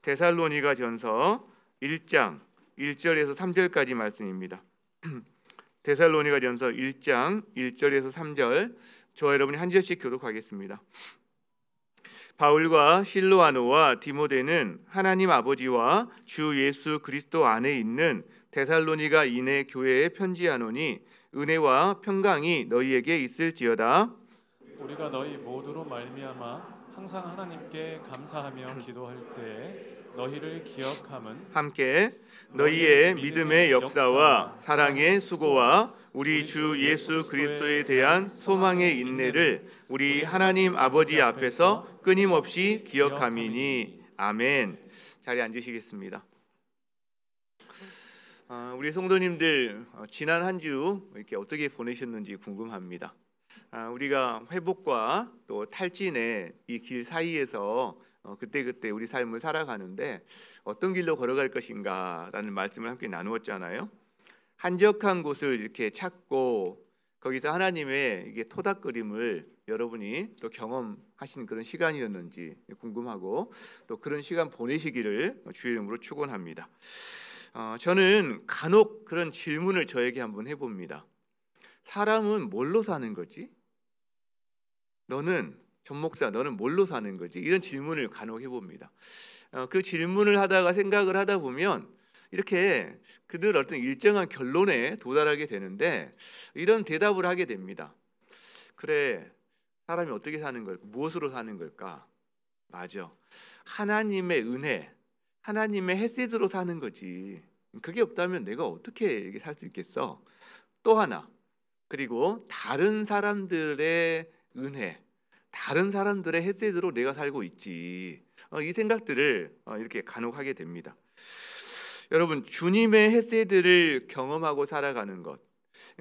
데살로니가전서 1장 1절에서 3절까지 말씀입니다. 데살로니가전서 1장 1절에서 3절, 저와 여러분이 한 절씩 교독하겠습니다. 바울과 실로아노와 디모데는 하나님 아버지와 주 예수 그리스도 안에 있는 데살로니가 인해 교회에 편지하노니 은혜와 평강이 너희에게 있을지어다. 우리가 너희 모두로 말미암아 항상 하나님께 감사하며 기도할 때에 너희를 기억함은 함께 너희의 믿음의 역사와 사랑의 수고와 우리 주 예수 그리스도에 대한 소망의 인내를 우리 하나님 아버지 앞에서 끊임없이 기억함이니. 아멘. 자리에 앉으시겠습니다. 우리 성도님들 지난 한 주 이렇게 어떻게 보내셨는지 궁금합니다. 우리가 회복과 또 탈진의 이 길 사이에서 그때그때 우리 삶을 살아가는데 어떤 길로 걸어갈 것인가라는 말씀을 함께 나누었잖아요. 한적한 곳을 이렇게 찾고 거기서 하나님의 이게 토닥거림을 여러분이 또 경험하신 그런 시간이었는지 궁금하고, 또 그런 시간 보내시기를 주의 이름으로 축원합니다. 저는 간혹 그런 질문을 저에게 한번 해봅니다. 사람은 뭘로 사는 거지? 전 목사, 너는 뭘로 사는 거지? 이런 질문을 간혹 해봅니다. 그 질문을 하다가 생각을 하다 보면 이렇게 그들 어떤 일정한 결론에 도달하게 되는데, 이런 대답을 하게 됩니다. 그래, 사람이 어떻게 사는 걸까? 무엇으로 사는 걸까? 맞아, 하나님의 은혜, 하나님의 헤세드로 사는 거지. 그게 없다면 내가 어떻게 살 수 있겠어? 또 하나, 그리고 다른 사람들의 은혜, 다른 사람들의 헤세드로 내가 살고 있지. 이 생각들을 이렇게 간혹 하게 됩니다. 여러분, 주님의 헤세드를 경험하고 살아가는 것,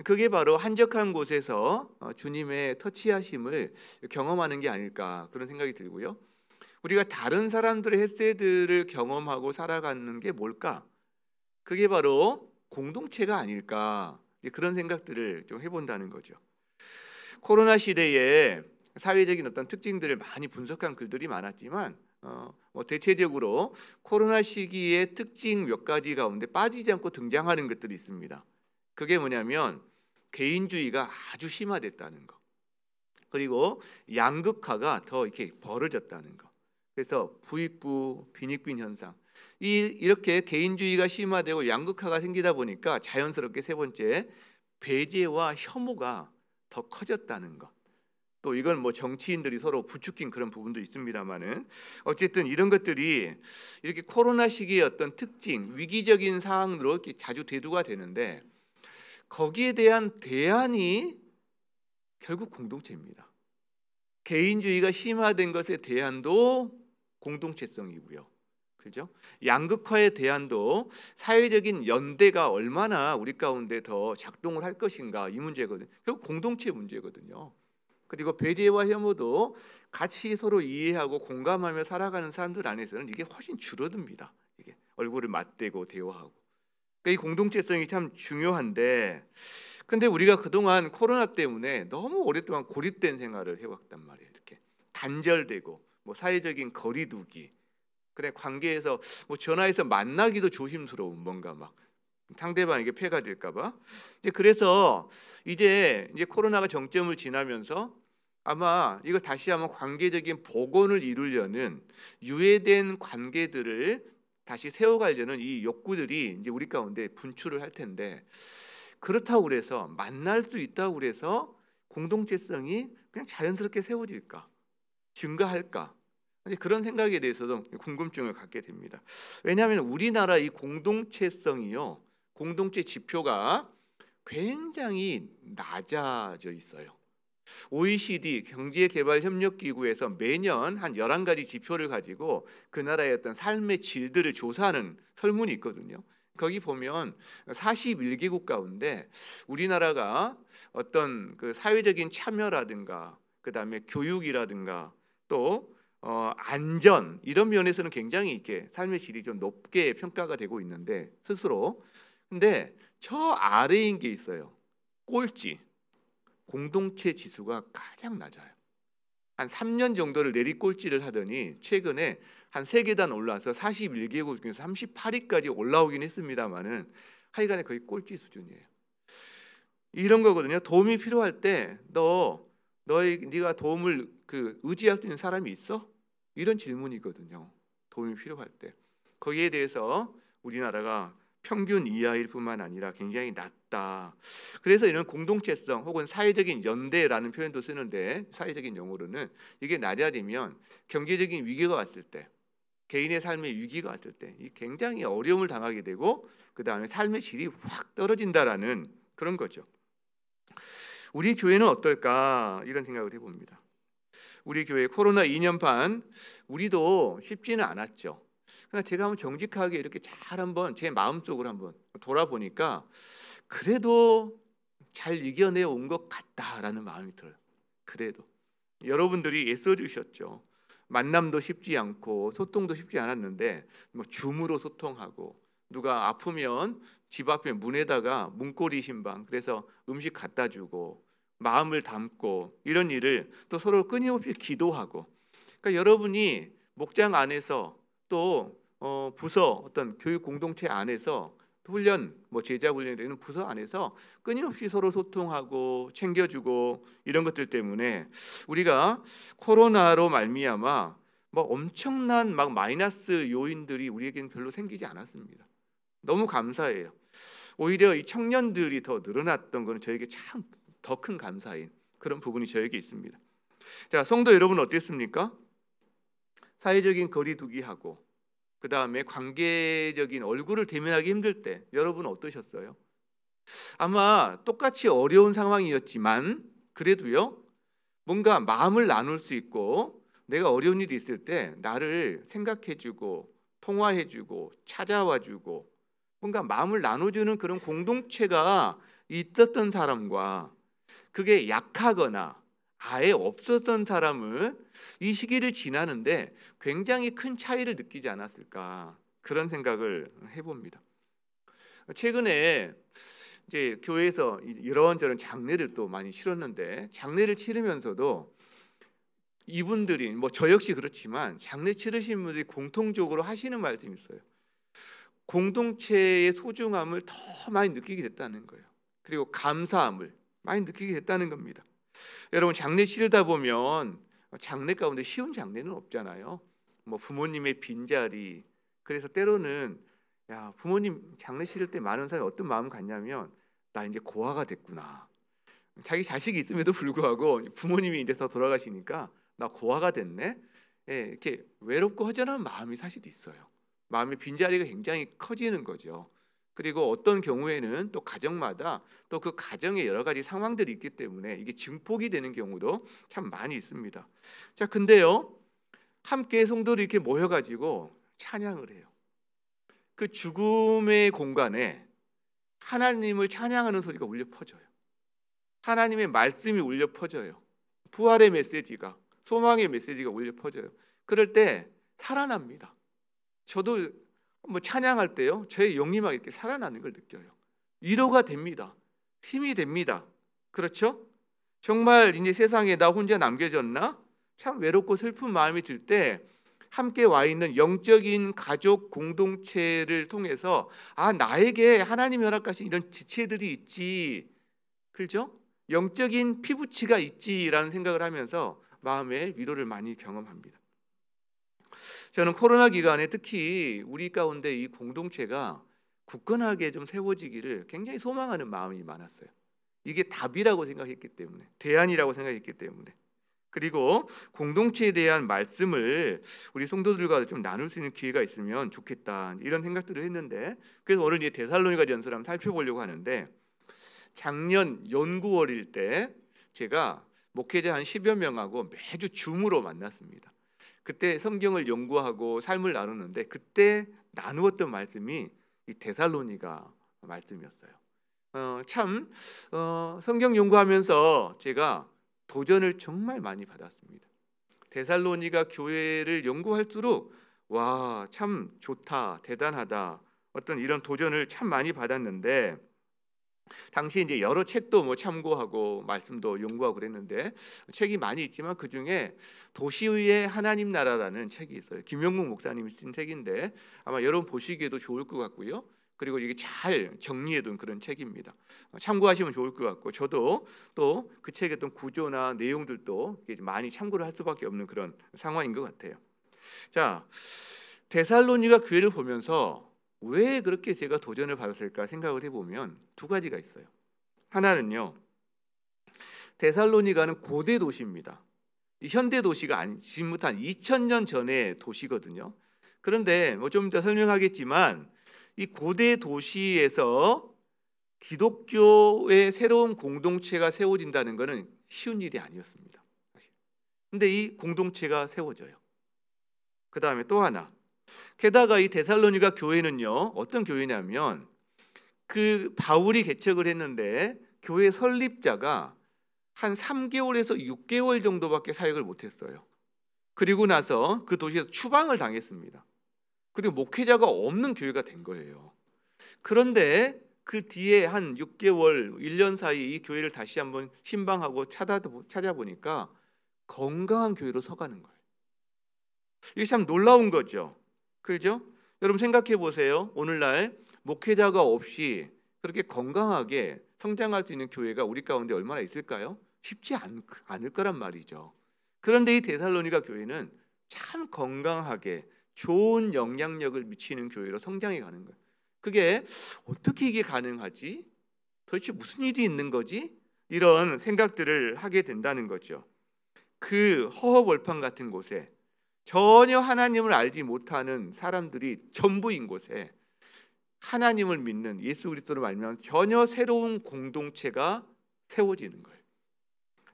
그게 바로 한적한 곳에서 주님의 터치하심을 경험하는 게 아닐까, 그런 생각이 들고요. 우리가 다른 사람들의 헤세드를 경험하고 살아가는 게 뭘까? 그게 바로 공동체가 아닐까, 그런 생각들을 좀 해본다는 거죠. 코로나 시대에 사회적인 어떤 특징들을 많이 분석한 글들이 많았지만 대체적으로 코로나 시기의 특징 몇 가지 가운데 빠지지 않고 등장하는 것들이 있습니다. 그게 뭐냐면 개인주의가 아주 심화됐다는 거, 그리고 양극화가 더 이렇게 벌어졌다는 거. 그래서 부익부 빈익빈 현상, 이렇게 개인주의가 심화되고 양극화가 생기다 보니까 자연스럽게 세 번째, 배제와 혐오가 더 커졌다는 것. 또 이건 뭐 정치인들이 서로 부추긴 그런 부분도 있습니다만은, 어쨌든 이런 것들이 이렇게 코로나 시기의 어떤 특징, 위기적인 상황으로 이렇게 자주 대두가 되는데, 거기에 대한 대안이 결국 공동체입니다. 개인주의가 심화된 것에 대안도 공동체성이고요. 그죠? 양극화에 대안도 사회적인 연대가 얼마나 우리 가운데 더 작동을 할 것인가, 이 문제거든요. 결국 공동체 문제거든요. 그리고 배제와 혐오도 같이 서로 이해하고 공감하며 살아가는 사람들 안에서는 이게 훨씬 줄어듭니다. 이게 얼굴을 맞대고 대화하고. 그러니까 이 공동체성이 참 중요한데, 근데 우리가 그동안 코로나 때문에 너무 오랫동안 고립된 생활을 해왔단 말이에요. 이렇게 단절되고, 사회적인 거리두기, 그래, 관계에서 전화해서 만나기도 조심스러운, 뭔가 막 상대방에게 폐가 될까봐. 그래서 이제 코로나가 정점을 지나면서 아마 이거 다시 한번 관계적인 복원을 이루려는, 유예된 관계들을 다시 세워가려는 이 욕구들이 이제 우리 가운데 분출을 할 텐데, 그렇다고 그래서 만날 수 있다고 그래서 공동체성이 그냥 자연스럽게 세워질까, 증가할까, 그런 생각에 대해서도 궁금증을 갖게 됩니다. 왜냐하면 우리나라 이 공동체성이요, 공동체 지표가 굉장히 낮아져 있어요. OECD 경제개발협력기구에서 매년 한 11가지 지표를 가지고 그 나라의 어떤 삶의 질들을 조사하는 설문이 있거든요. 거기 보면 41개국 가운데 우리나라가 어떤 그 사회적인 참여라든가, 그다음에 교육이라든가, 또 안전, 이런 면에서는 굉장히 이렇게 삶의 질이 좀 높게 평가가 되고 있는데, 스스로. 근데 저 아래인 게 있어요. 꼴찌. 공동체 지수가 가장 낮아요. 한 3년 정도를 내리꼴찌를 하더니 최근에 한 3계단 올라와서 41개국 중에서 38위까지 올라오긴 했습니다만은 하여간에 거의 꼴찌 수준이에요. 이런 거거든요. 도움이 필요할 때 네가 도움을 의지할 수 있는 사람이 있어? 이런 질문이거든요. 도움이 필요할 때. 거기에 대해서 우리나라가 평균 이하일 뿐만 아니라 굉장히 낮다. 그래서 이런 공동체성 혹은 사회적인 연대라는 표현도 쓰는데, 사회적인 용어로는 이게 낮아지면 경제적인 위기가 왔을 때, 개인의 삶의 위기가 왔을 때 굉장히 어려움을 당하게 되고, 그 다음에 삶의 질이 확 떨어진다라는 그런 거죠. 우리 교회는 어떨까 이런 생각을 해봅니다. 우리 교회 코로나 2년 반 우리도 쉽지는 않았죠. 그러나 제가 한번 정직하게 이렇게 잘 한번 제 마음속으로 한번 돌아보니까 그래도 잘 이겨내 온 것 같다라는 마음이 들어요. 그래도 여러분들이 애써 주셨죠. 만남도 쉽지 않고 소통도 쉽지 않았는데 뭐 줌으로 소통하고, 누가 아프면 집 앞에 문에다가 문고리 신방, 그래서 음식 갖다 주고 마음을 담고, 이런 일을 또 서로 끊임없이 기도하고, 그러니까 여러분이 목장 안에서 또 부서 어떤 교육 공동체 안에서 훈련, 뭐 제자 훈련이 되는 부서 안에서 끊임없이 서로 소통하고 챙겨주고, 이런 것들 때문에 우리가 코로나로 말미암아 뭐 엄청난 막 마이너스 요인들이 우리에게는 별로 생기지 않았습니다. 너무 감사해요. 오히려 이 청년들이 더 늘어났던 것은 저에게 참 더 큰 감사인 그런 부분이 저에게 있습니다. 자, 성도 여러분 어땠습니까? 사회적인 거리두기하고 그 다음에 관계적인 얼굴을 대면하기 힘들 때 여러분 어떠셨어요? 아마 똑같이 어려운 상황이었지만 그래도요, 뭔가 마음을 나눌 수 있고, 내가 어려운 일이 있을 때 나를 생각해주고 통화해주고 찾아와주고 뭔가 마음을 나눠주는 그런 공동체가 있었던 사람과, 그게 약하거나 아예 없었던 사람은 이 시기를 지나는데 굉장히 큰 차이를 느끼지 않았을까, 그런 생각을 해봅니다. 최근에 이제 교회에서 이런저런 장례를 또 많이 치렀는데, 장례를 치르면서도 이분들이 뭐 저 역시 그렇지만 장례 치르신 분들이 공통적으로 하시는 말씀이 있어요. 공동체의 소중함을 더 많이 느끼게 됐다는 거예요. 그리고 감사함을 많이 느끼게 됐다는 겁니다. 여러분, 장례 치르다 보면 장례 가운데 쉬운 장례는 없잖아요. 뭐 부모님의 빈자리, 그래서 때로는 야, 부모님 장례 치를 때 많은 사람이 어떤 마음 갖냐면, 나 이제 고아가 됐구나. 자기 자식이 있음에도 불구하고 부모님이 이제 더 돌아가시니까 나 고아가 됐네. 예, 이렇게 외롭고 허전한 마음이 사실 있어요. 마음의 빈자리가 굉장히 커지는 거죠. 그리고 어떤 경우에는 또 가정마다 또 그 가정에 여러 가지 상황들이 있기 때문에 이게 증폭이 되는 경우도 참 많이 있습니다. 자, 근데요, 함께 성도들이 이렇게 모여가지고 찬양을 해요. 그 죽음의 공간에 하나님을 찬양하는 소리가 울려 퍼져요. 하나님의 말씀이 울려 퍼져요. 부활의 메시지가, 소망의 메시지가 울려 퍼져요. 그럴 때 살아납니다. 저도 뭐 찬양할 때요, 저의 영이 막 이렇게 살아나는 걸 느껴요. 위로가 됩니다. 힘이 됩니다. 그렇죠? 정말 이제 세상에 나 혼자 남겨졌나? 참 외롭고 슬픈 마음이 들 때 함께 와 있는 영적인 가족 공동체를 통해서, 아, 나에게 하나님이 허락하신 이런 지체들이 있지, 그렇죠? 영적인 피부치가 있지라는 생각을 하면서 마음의 위로를 많이 경험합니다. 저는 코로나 기간에 특히 우리 가운데 이 공동체가 굳건하게 좀 세워지기를 굉장히 소망하는 마음이 많았어요. 이게 답이라고 생각했기 때문에, 대안이라고 생각했기 때문에, 그리고 공동체에 대한 말씀을 우리 성도들과 좀 나눌 수 있는 기회가 있으면 좋겠다, 이런 생각들을 했는데, 그래서 오늘 이제 데살로니가전서를 한번 살펴보려고 하는데, 작년 연구월일 때 제가 목회자 한 10여 명하고 매주 줌으로 만났습니다. 그때 성경을 연구하고 삶을 나누는데 그때 나누었던 말씀이 이 데살로니가 말씀이었어요. 성경 연구하면서 제가 도전을 정말 많이 받았습니다. 데살로니가 교회를 연구할수록 와, 참 좋다, 대단하다, 어떤 이런 도전을 참 많이 받았는데, 당시 이제 여러 책도 뭐 참고하고 말씀도 연구하고 그랬는데 책이 많이 있지만 그 중에 도시 위의 하나님 나라라는 책이 있어요. 김영국 목사님이 쓴 책인데 아마 여러분 보시기에도 좋을 것 같고요. 그리고 이게 잘 정리해둔 그런 책입니다. 참고하시면 좋을 것 같고 저도 또 그 책의 어떤 구조나 내용들도 많이 참고를 할 수밖에 없는 그런 상황인 것 같아요. 자, 데살로니가 교회를 보면서 왜 그렇게 제가 도전을 받았을까 생각을 해보면 두 가지가 있어요. 하나는요, 데살로니가는 고대 도시입니다. 현대 도시가 아니, 지금부터 한 2000년 전의 도시거든요. 그런데 뭐 좀 더 설명하겠지만 이 고대 도시에서 기독교의 새로운 공동체가 세워진다는 것은 쉬운 일이 아니었습니다. 근데 이 공동체가 세워져요. 그 다음에 또 하나, 게다가 이 데살로니가 교회는요 어떤 교회냐면 그 바울이 개척을 했는데 교회 설립자가 한 3개월에서 6개월 정도밖에 사역을 못했어요. 그리고 나서 그 도시에서 추방을 당했습니다. 그리고 목회자가 없는 교회가 된 거예요. 그런데 그 뒤에 한 6개월, 1년 사이 이 교회를 다시 한번 신방하고 찾아보니까 건강한 교회로 서가는 거예요. 이게 참 놀라운 거죠. 그죠? 여러분 생각해 보세요. 오늘날 목회자가 없이 그렇게 건강하게 성장할 수 있는 교회가 우리 가운데 얼마나 있을까요? 쉽지 않을 거란 말이죠. 그런데 이 데살로니가 교회는 참 건강하게 좋은 영향력을 미치는 교회로 성장해 가는 거예요. 그게 어떻게 이게 가능하지? 도대체 무슨 일이 있는 거지? 이런 생각들을 하게 된다는 거죠. 그 허허벌판 같은 곳에 전혀 하나님을 알지 못하는 사람들이 전부인 곳에 하나님을 믿는 예수 그리스도를 말미암아 전혀 새로운 공동체가 세워지는 거예요.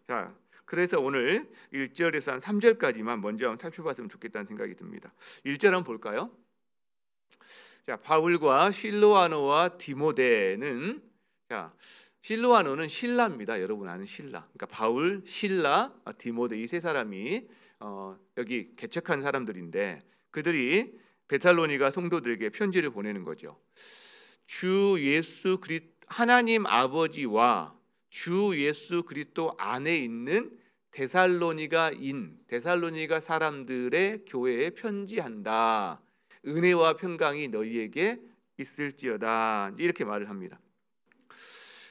자, 그래서 오늘 1절에서 한 3절까지만 먼저 한번 살펴봤으면 좋겠다는 생각이 듭니다. 1절 한번 볼까요? 자, 바울과 실로아노와 디모데는, 자, 실로아노는 신라입니다. 여러분 아는 신라. 그러니까 바울, 신라, 디모데 이 세 사람이 여기 개척한 사람들인데 그들이 베살로니가 성도들에게 편지를 보내는 거죠. 주 예수 그리스도 하나님 아버지와 주 예수 그리스도 안에 있는 데살로니가 사람들의 교회에 편지한다. 은혜와 평강이 너희에게 있을지어다. 이렇게 말을 합니다.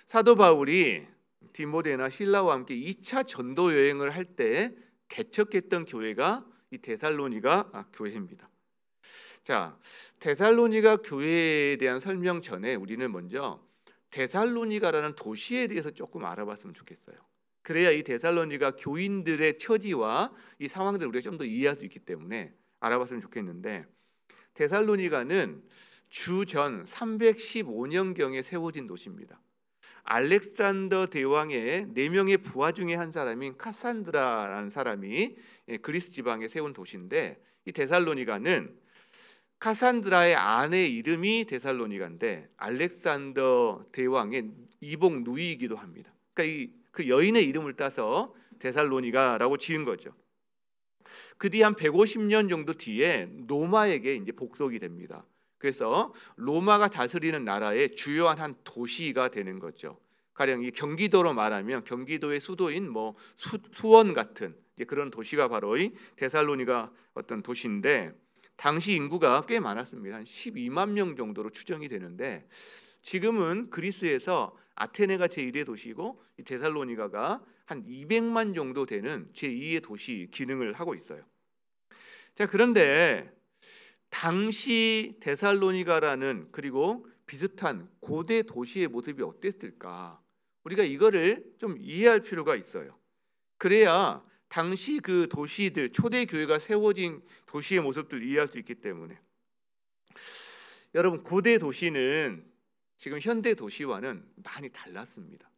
사도 바울이 디모데나 실라와 함께 2차 전도 여행을 할 때 개척했던 교회가 이 데살로니가 교회입니다. 자, 데살로니가 교회에 대한 설명 전에 우리는 먼저 데살로니가라는 도시에 대해서 조금 알아봤으면 좋겠어요. 그래야 이 데살로니가 교인들의 처지와 이 상황들을 우리가 좀 더 이해할 수 있기 때문에 알아봤으면 좋겠는데, 데살로니가는 주전 315년경에 세워진 도시입니다. 알렉산더 대왕의 4명의 부하 중에 한 사람인 카산드라라는 사람이 그리스 지방에 세운 도시인데, 이 데살로니가는 카산드라의 아내 이름이 데살로니가인데 알렉산더 대왕의 이복 누이이기도 합니다. 그러니까 그 여인의 이름을 따서 데살로니가라고 지은 거죠. 그 뒤 한 150년 정도 뒤에 로마에게 이제 복속이 됩니다. 그래서 로마가 다스리는 나라의 주요한 한 도시가 되는 거죠. 가령 이 경기도로 말하면 경기도의 수도인 뭐 수원 같은 그런 도시가 바로 이 데살로니가 어떤 도시인데, 당시 인구가 꽤 많았습니다. 한 12만 명 정도로 추정이 되는데, 지금은 그리스에서 아테네가 제1의 도시고 이 데살로니가가 한 200만 정도 되는 제2의 도시 기능을 하고 있어요. 자, 그런데 당시 데살로니가라는 그리고 비슷한 고대 도시의 모습이 어땠을까? 우리가 이거를 좀 이해할 필요가 있어요. 그래야 당시 그 도시들, 초대 교회가 세워진 도시의 모습들을 이해할 수 있기 때문에. 여러분, 고대 도시는 지금 현대 도시와는 많이 달랐습니다.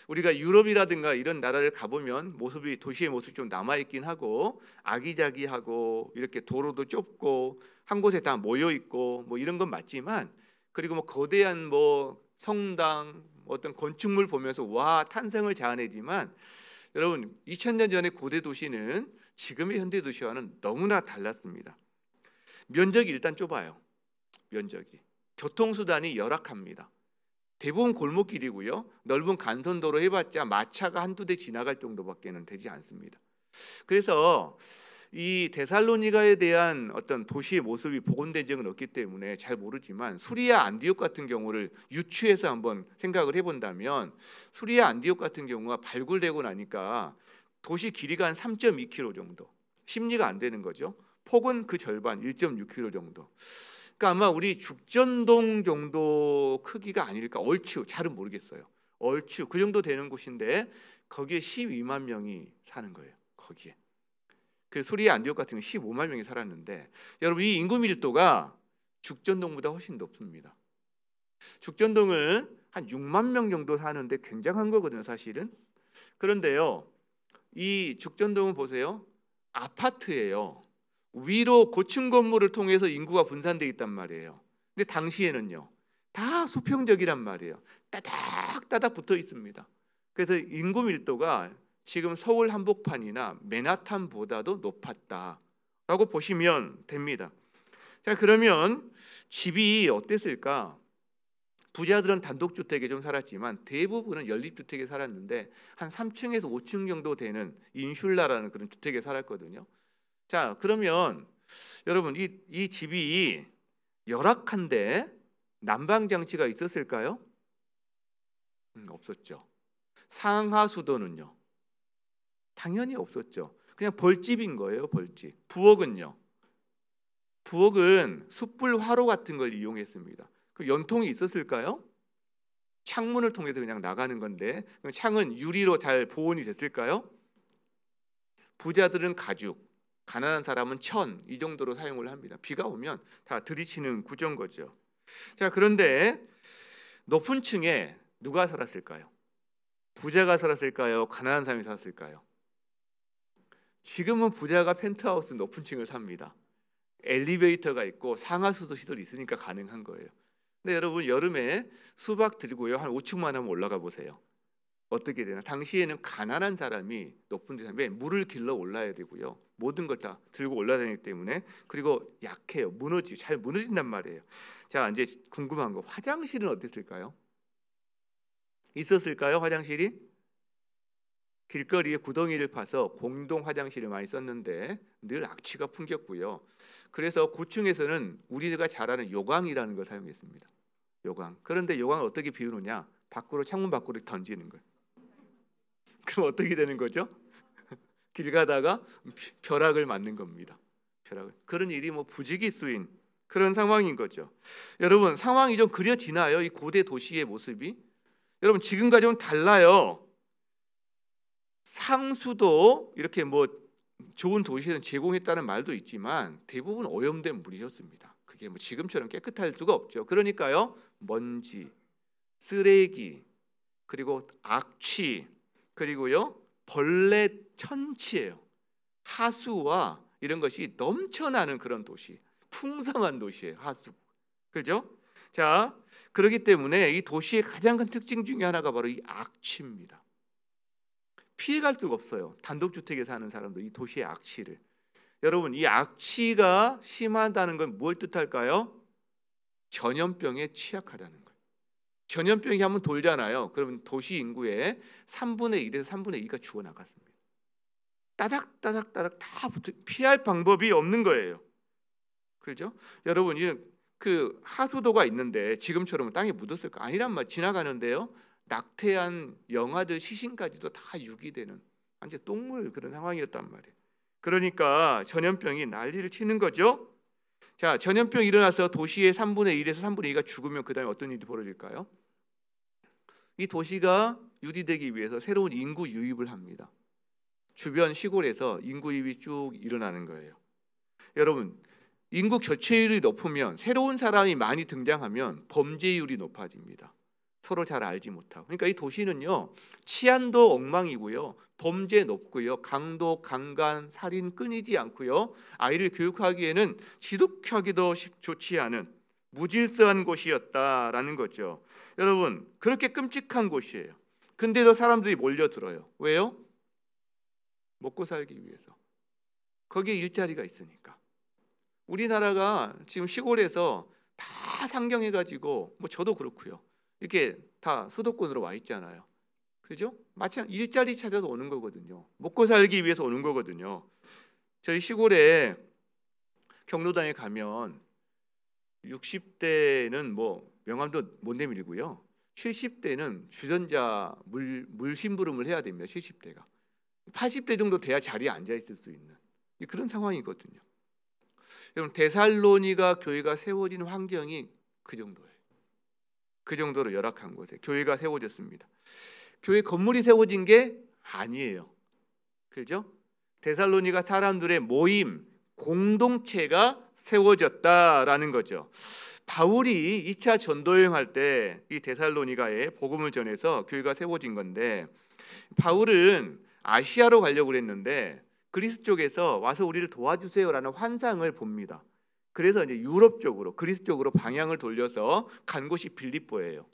우리가 유럽이라든가 이런 나라를 가보면 도시의 모습이 좀 남아있긴 하고 아기자기하고 이렇게 도로도 좁고 한 곳에 다 모여있고 뭐 이런 건 맞지만, 그리고 뭐 거대한 뭐 성당 어떤 건축물 보면서 와 탄성을 자아내지만, 여러분 2000년 전의 고대 도시는 지금의 현대 도시와는 너무나 달랐습니다. 면적이 일단 좁아요. 면적이. 교통수단이 열악합니다. 대부분 골목길이고요. 넓은 간선도로 해봤자 마차가 한두 대 지나갈 정도밖에는 되지 않습니다. 그래서 이 데살로니가에 대한 어떤 도시의 모습이 복원된 적은 없기 때문에 잘 모르지만 수리아 안디옥 같은 경우를 유추해서 한번 생각을 해본다면 수리아 안디옥 같은 경우가 발굴되고 나니까 도시 길이가 한 3.2km 정도, 심리가 안 되는 거죠. 폭은 그 절반 1.6km 정도. 그러니까 아마 우리 죽전동 정도 크기가 아닐까. 얼추 잘은 모르겠어요. 얼추 그 정도 되는 곳인데 거기에 12만 명이 사는 거예요. 거기에. 그 수리아 안디옥 같은 경우 15만 명이 살았는데 여러분 이 인구 밀도가 죽전동보다 훨씬 높습니다. 죽전동은 한 6만 명 정도 사는데 굉장한 거거든요, 사실은. 그런데요, 이 죽전동은 보세요. 아파트예요. 위로 고층 건물을 통해서 인구가 분산되어 있단 말이에요. 근데 당시에는요, 다 수평적이란 말이에요. 따닥따닥 붙어 있습니다. 그래서 인구 밀도가 지금 서울 한복판이나 맨하탄보다도 높았다라고 보시면 됩니다. 자, 그러면 집이 어땠을까? 부자들은 단독주택에 좀 살았지만 대부분은 연립주택에 살았는데 한 3층에서 5층 정도 되는 인슐라라는 그런 주택에 살았거든요. 자, 그러면 여러분 이 집이 열악한데 난방장치가 있었을까요? 없었죠. 상하수도는요? 당연히 없었죠. 그냥 벌집인 거예요, 벌집. 부엌은요? 부엌은 숯불 화로 같은 걸 이용했습니다. 그 연통이 있었을까요? 창문을 통해서 그냥 나가는 건데 창은 유리로 잘 보온이 됐을까요? 부자들은 가죽, 가난한 사람은 천, 이 정도로 사용을 합니다. 비가 오면 다 들이치는 구조인 거죠. 자, 그런데 높은 층에 누가 살았을까요? 부자가 살았을까요? 가난한 사람이 살았을까요? 지금은 부자가 펜트하우스 높은 층을 삽니다. 엘리베이터가 있고 상하수도 시설이 있으니까 가능한 거예요. 근데 여러분 여름에 수박 들고요 한 5층만 하면 올라가 보세요. 어떻게 되나? 당시에는 가난한 사람이 높은 데 사면 물을 길러 올라야 되고요. 모든 걸 다 들고 올라다니기 때문에 그리고 약해요. 잘 무너진단 말이에요. 자, 이제 궁금한 거 화장실은 어땠을까요? 있었을까요? 화장실이? 길거리에 구덩이를 파서 공동 화장실을 많이 썼는데 늘 악취가 풍겼고요. 그래서 고층에서는 우리가 잘 아는 요강이라는 걸 사용했습니다. 요강. 그런데 요강을 어떻게 비우느냐? 창문 밖으로 던지는 거예요. 그럼 어떻게 되는 거죠? 길 가다가 벼락을 맞는 겁니다. 벼락을. 그런 일이 부지기수인 그런 상황인 거죠. 여러분 상황이 좀 그려지나요? 이 고대 도시의 모습이? 여러분 지금과 좀 달라요. 상수도 이렇게 좋은 도시에는 제공했다는 말도 있지만 대부분 오염된 물이었습니다. 그게 지금처럼 깨끗할 수가 없죠. 그러니까요, 먼지, 쓰레기, 그리고 악취, 그리고요 벌레 천치예요. 하수와 이런 것이 넘쳐나는 그런 도시, 풍성한 도시예요. 하수, 그죠? 자, 그렇기 때문에 이 도시의 가장 큰 특징 중에 하나가 바로 이 악취입니다. 피해갈 수가 없어요. 단독주택에 사는 사람도 이 도시의 악취를. 여러분 이 악취가 심하다는 건 뭘 뜻할까요? 전염병에 취약하다는 거예요. 전염병이 한번 돌잖아요. 그러면 도시 인구의 3분의 1에서 3분의 2가 죽어나갔습니다. 따닥따닥따닥 다 피할 방법이 없는 거예요. 그렇죠? 여러분 그 하수도가 있는데 지금처럼 땅에 묻었을까? 아니란 말. 지나가는데요. 낙태한 영아들 시신까지도 다 유기되는 완전 똥물 그런 상황이었단 말이에요. 그러니까 전염병이 난리를 치는 거죠. 자, 전염병이 일어나서 도시의 3분의 1에서 3분의 2가 죽으면 그 다음에 어떤 일이 벌어질까요? 이 도시가 유지되기 위해서 새로운 인구 유입을 합니다. 주변 시골에서 인구 유입이 쭉 일어나는 거예요. 여러분 인구 교체율이 높으면 새로운 사람이 많이 등장하면 범죄율이 높아집니다. 서로 잘 알지 못하고. 그러니까 이 도시는요 치안도 엉망이고요, 범죄 높고요, 강도, 강간, 살인 끊이지 않고요, 아이를 교육하기에는 지독하기도 좋지 않은 무질서한 곳이었다라는 거죠. 여러분 그렇게 끔찍한 곳이에요. 근데도 사람들이 몰려들어요. 왜요? 먹고 살기 위해서. 거기에 일자리가 있으니까. 우리나라가 지금 시골에서 다 상경해가지고 저도 그렇고요. 이렇게 다 수도권으로 와 있잖아요. 그죠? 마치 일자리 찾아서 오는 거거든요. 먹고 살기 위해서 오는 거거든요. 저희 시골에 경로당에 가면 60대는 뭐 명함도 못 내밀고요. 70대는 주전자 물 심부름을 해야 됩니다. 70대가 80대 정도 돼야 자리에 앉아 있을 수 있는 그런 상황이거든요. 여러분, 데살로니가 교회가 세워진 환경이 그 정도예요. 그 정도로 열악한 곳에 교회가 세워졌습니다. 교회 건물이 세워진 게 아니에요. 그렇죠? 데살로니가 사람들의 모임, 공동체가 세워졌다라는 거죠. 바울이 2차 전도 여행할 때 이 데살로니가에 복음을 전해서 교회가 세워진 건데, 바울은 아시아로 가려고 그랬는데 그리스 쪽에서 와서 우리를 도와주세요라는 환상을 봅니다. 그래서 이제 유럽 쪽으로, 그리스 쪽으로 방향을 돌려서 간 곳이 빌립보예요.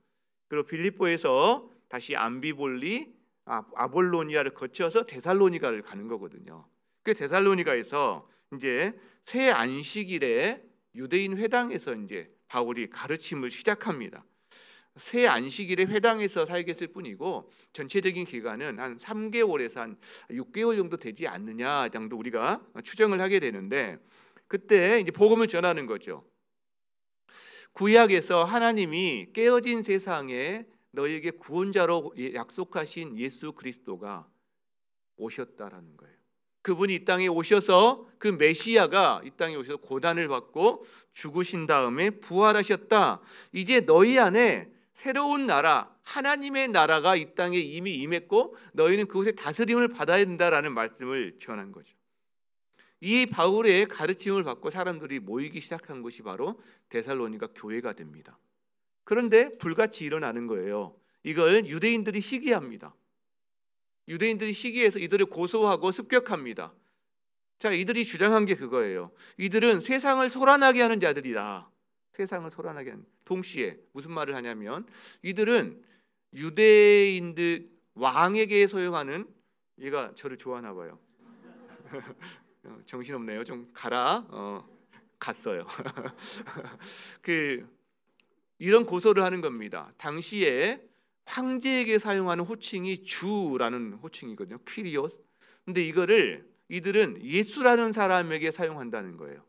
그리고 빌립보에서 다시 암비볼리, 아볼로니아를 거쳐서 데살로니가를 가는 거거든요. 그 데살로니가에서 이제 새 안식일에 유대인 회당에서 이제 바울이 가르침을 시작합니다. 새 안식일에 회당에서 살겠을 뿐이고 전체적인 기간은 한 3개월에서 한 6개월 정도 되지 않느냐 정도 우리가 추정을 하게 되는데, 그때 이제 복음을 전하는 거죠. 구약에서 하나님이 깨어진 세상에 너희에게 구원자로 약속하신 예수 그리스도가 오셨다라는 거예요. 그분이 이 땅에 오셔서, 그 메시아가 이 땅에 오셔서 고난을 받고 죽으신 다음에 부활하셨다. 이제 너희 안에 새로운 나라, 하나님의 나라가 이 땅에 이미 임했고 너희는 그곳에 다스림을 받아야 된다라는 말씀을 전한 거죠. 이 바울의 가르침을 받고 사람들이 모이기 시작한 것이 바로 데살로니가 교회가 됩니다. 그런데 불같이 일어나는 거예요. 이걸 유대인들이 시기합니다. 유대인들이 시기해서 이들을 고소하고 습격합니다. 자, 이들이 주장한 게 그거예요. 이들은 세상을 소란하게 하는 자들이다. 세상을 소란하게 하는. 동시에 무슨 말을 하냐면, 이들은 유대인들 왕에게 소용하는, 얘가 저를 좋아하나 봐요. 정신없네요. 좀 가라. 갔어요. 이런 고소를 하는 겁니다. 당시에 황제에게 사용하는 호칭이 주라는 호칭이거든요. 퀴리오스. 근데 이거를 이들은 예수라는 사람에게 사용한다는 거예요.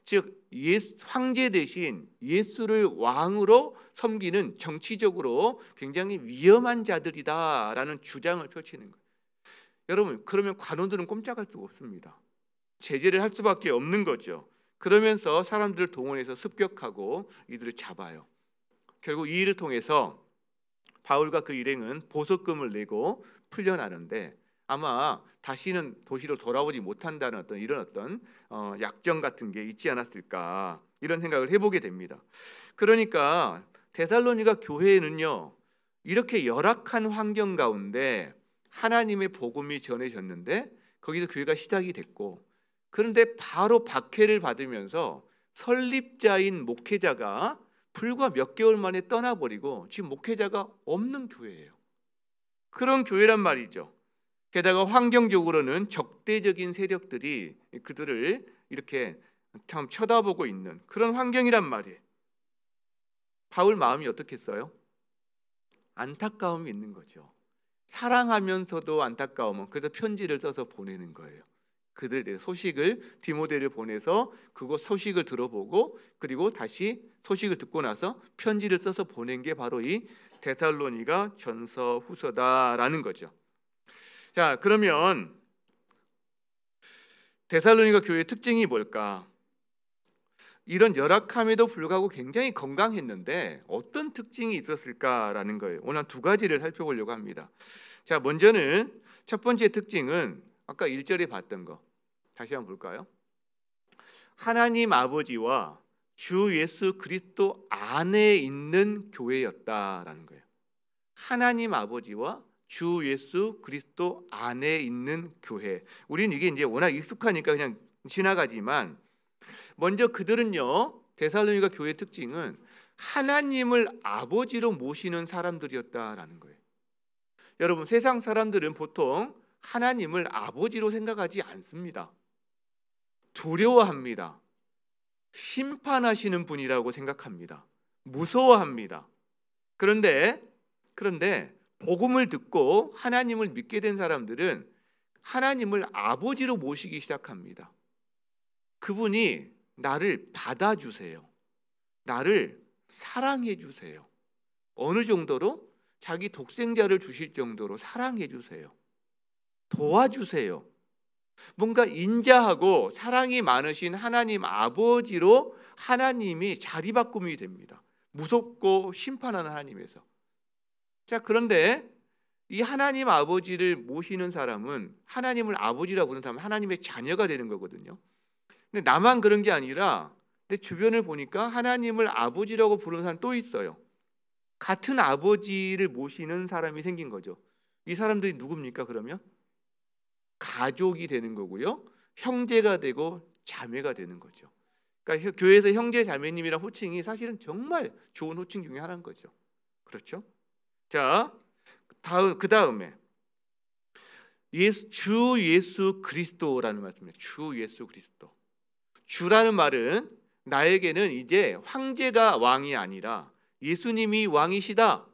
즉 황제 대신 예수를 왕으로 섬기는 정치적으로 굉장히 위험한 자들이다라는 주장을 펼치는 거예요. 여러분, 그러면 관원들은 꼼짝할 수가 없습니다. 제재를 할 수밖에 없는 거죠. 그러면서 사람들을 동원해서 습격하고 이들을 잡아요. 결국 이 일을 통해서 바울과 그 일행은 보석금을 내고 풀려나는데, 아마 다시는 도시로 돌아오지 못한다는 이런 약정 같은 게 있지 않았을까, 이런 생각을 해보게 됩니다. 그러니까 데살로니가 교회는요, 이렇게 열악한 환경 가운데 하나님의 복음이 전해졌는데 거기서 교회가 시작이 됐고, 그런데 바로 박해를 받으면서 설립자인 목회자가 불과 몇 개월 만에 떠나버리고 지금 목회자가 없는 교회예요. 그런 교회란 말이죠. 게다가 환경적으로는 적대적인 세력들이 그들을 이렇게 참 쳐다보고 있는 그런 환경이란 말이에요. 바울 마음이 어떻겠어요? 안타까움이 있는 거죠. 사랑하면서도 안타까움은, 그래서 편지를 써서 보내는 거예요. 그들의 소식을, 디모데를 보내서 그곳 소식을 들어보고, 그리고 다시 소식을 듣고 나서 편지를 써서 보낸 게 바로 이 데살로니가 전서 후서다라는 거죠. 자, 그러면 데살로니가 교회의 특징이 뭘까? 이런 열악함에도 불구하고 굉장히 건강했는데 어떤 특징이 있었을까라는 거예요. 오늘 두 가지를 살펴보려고 합니다. 자, 먼저는 첫 번째 특징은 아까 1절에 봤던 거 다시 한번 볼까요? 하나님 아버지와 주 예수 그리스도 안에 있는 교회였다라는 거예요. 하나님 아버지와 주 예수 그리스도 안에 있는 교회. 우리는 이게 이제 워낙 익숙하니까 그냥 지나가지만, 먼저 그들은요, 데살로니가 교회의 특징은 하나님을 아버지로 모시는 사람들이었다라는 거예요. 여러분, 세상 사람들은 보통 하나님을 아버지로 생각하지 않습니다. 두려워합니다. 심판하시는 분이라고 생각합니다. 무서워합니다. 그런데 복음을 듣고 하나님을 믿게 된 사람들은 하나님을 아버지로 모시기 시작합니다. 그분이 나를 받아주세요. 나를 사랑해 주세요. 어느 정도로? 자기 독생자를 주실 정도로 사랑해 주세요. 도와주세요. 뭔가 인자하고 사랑이 많으신 하나님 아버지로 하나님이 자리바꿈이 됩니다. 무섭고 심판하는 하나님에서. 자, 그런데 이 하나님 아버지를 모시는 사람은, 하나님을 아버지라고 부르는 사람은 하나님의 자녀가 되는 거거든요. 근데 나만 그런 게 아니라 내 주변을 보니까 하나님을 아버지라고 부르는 사람 또 있어요. 같은 아버지를 모시는 사람이 생긴 거죠. 이 사람들이 누굽니까? 그러면 가족이 되는 거고요, 형제가 되고 자매가 되는 거죠. 그러니까 교회에서 형제 자매님이란 호칭이 사실은 정말 좋은 호칭 중에 하나인 거죠. 그렇죠? 자, 그 다음에 주 예수 그리스도라는 말씀입니다. 주 예수 그리스도. 주라는 말은 나에게는 이제 황제가 왕이 아니라 예수님이 왕이시다.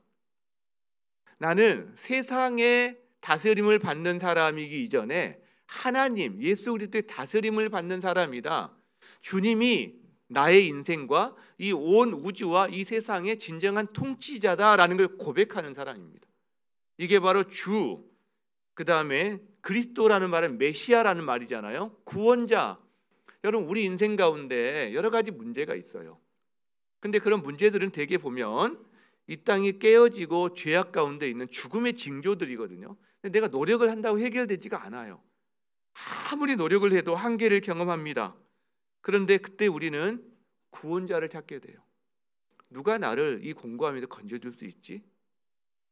나는 세상의 다스림을 받는 사람이기 이전에 하나님 예수 그리스도의 다스림을 받는 사람이다. 주님이 나의 인생과 이 온 우주와 이 세상의 진정한 통치자다라는 걸 고백하는 사람입니다. 이게 바로 주, 그 다음에 그리스도라는 말은 메시아라는 말이잖아요. 구원자. 여러분, 우리 인생 가운데 여러 가지 문제가 있어요. 근데 그런 문제들은 대개 보면 이 땅이 깨어지고 죄악 가운데 있는 죽음의 징조들이거든요. 근데 내가 노력을 한다고 해결되지가 않아요. 아무리 노력을 해도 한계를 경험합니다. 그런데 그때 우리는 구원자를 찾게 돼요. 누가 나를 이 공고함에서 건져줄 수 있지?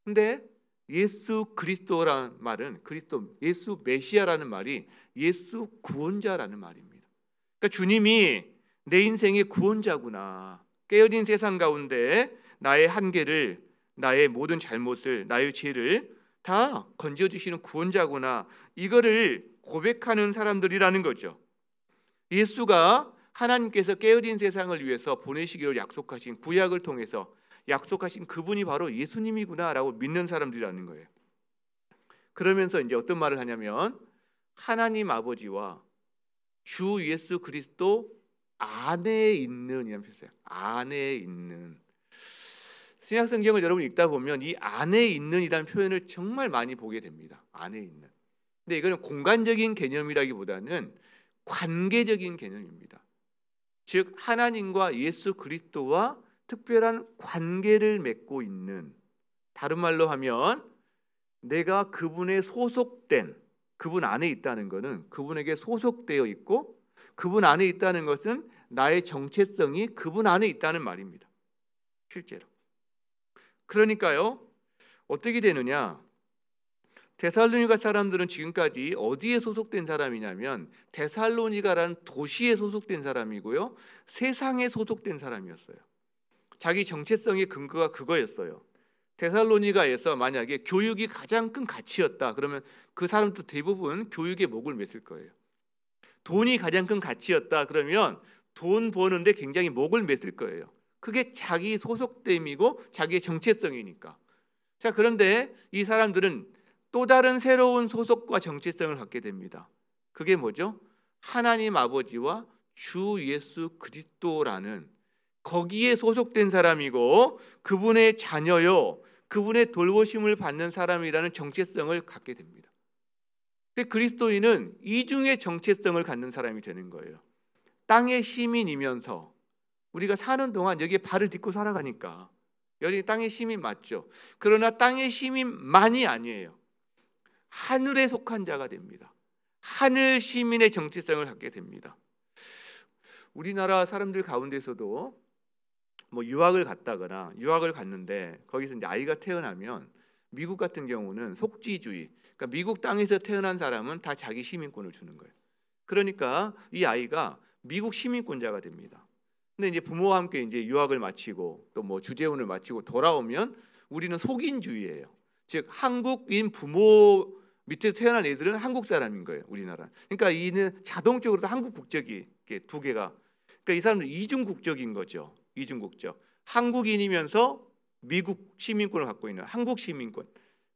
근데 예수 그리스도라는 말은, 그리스도, 예수 메시아라는 말이 예수 구원자라는 말입니다. 그러니까 주님이 내 인생의 구원자구나. 깨어진 세상 가운데 나의 한계를, 나의 모든 잘못을, 나의 죄를 다 건져주시는 구원자구나. 이거를 고백하는 사람들이라는 거죠. 예수가 하나님께서 깨어진 세상을 위해서 보내시기로 약속하신, 구약을 통해서 약속하신 그분이 바로 예수님이구나라고 믿는 사람들이라는 거예요. 그러면서 이제 어떤 말을 하냐면, 하나님 아버지와 주 예수 그리스도 안에 있는, 이런 표현이에요. 안에 있는. 신약 성경을 여러분 읽다 보면 이 안에 있는이라는 표현을 정말 많이 보게 됩니다. 안에 있는. 근데 이거는 공간적인 개념이라기보다는 관계적인 개념입니다. 즉 하나님과 예수 그리스도와 특별한 관계를 맺고 있는, 다른 말로 하면 내가 그분에 소속된, 그분 안에 있다는 것은 그분에게 소속되어 있고, 그분 안에 있다는 것은 나의 정체성이 그분 안에 있다는 말입니다. 실제로. 그러니까요, 어떻게 되느냐, 데살로니가 사람들은 지금까지 어디에 소속된 사람이냐면 데살로니가라는 도시에 소속된 사람이고요, 세상에 소속된 사람이었어요. 자기 정체성의 근거가 그거였어요. 데살로니가에서 만약에 교육이 가장 큰 가치였다 그러면 그 사람도 대부분 교육에 목을 맸을 거예요. 돈이 가장 큰 가치였다 그러면 돈 버는데 굉장히 목을 맸을 거예요. 그게 자기 소속됨이고 자기의 정체성이니까. 자, 그런데 이 사람들은 또 다른 새로운 소속과 정체성을 갖게 됩니다. 그게 뭐죠? 하나님 아버지와 주 예수 그리스도라는, 거기에 소속된 사람이고 그분의 자녀요, 그분의 돌보심을 받는 사람이라는 정체성을 갖게 됩니다. 근데 그리스도인은 이중의 정체성을 갖는 사람이 되는 거예요. 땅의 시민이면서 우리가 사는 동안 여기에 발을 딛고 살아가니까 여기 땅의 시민 맞죠? 그러나 땅의 시민만이 아니에요. 하늘에 속한 자가 됩니다. 하늘 시민의 정체성을 갖게 됩니다. 우리나라 사람들 가운데서도 뭐 유학을 갔다거나 유학을 갔는데 거기서 이제 아이가 태어나면 미국 같은 경우는 속지주의, 그러니까 미국 땅에서 태어난 사람은 다 자기 시민권을 주는 거예요. 그러니까 이 아이가 미국 시민권자가 됩니다. 근데 이제 부모와 함께 이제 유학을 마치고 또 뭐 주재원을 마치고 돌아오면 우리는 속인주의예요. 즉 한국인 부모 밑에 태어난 애들은 한국 사람인 거예요, 우리나라. 그러니까 이는 자동적으로 한국 국적이 두 개가. 그러니까 이 사람들 이중 국적인 거죠. 이중 국적. 한국인이면서 미국 시민권을 갖고 있는 한국 시민권,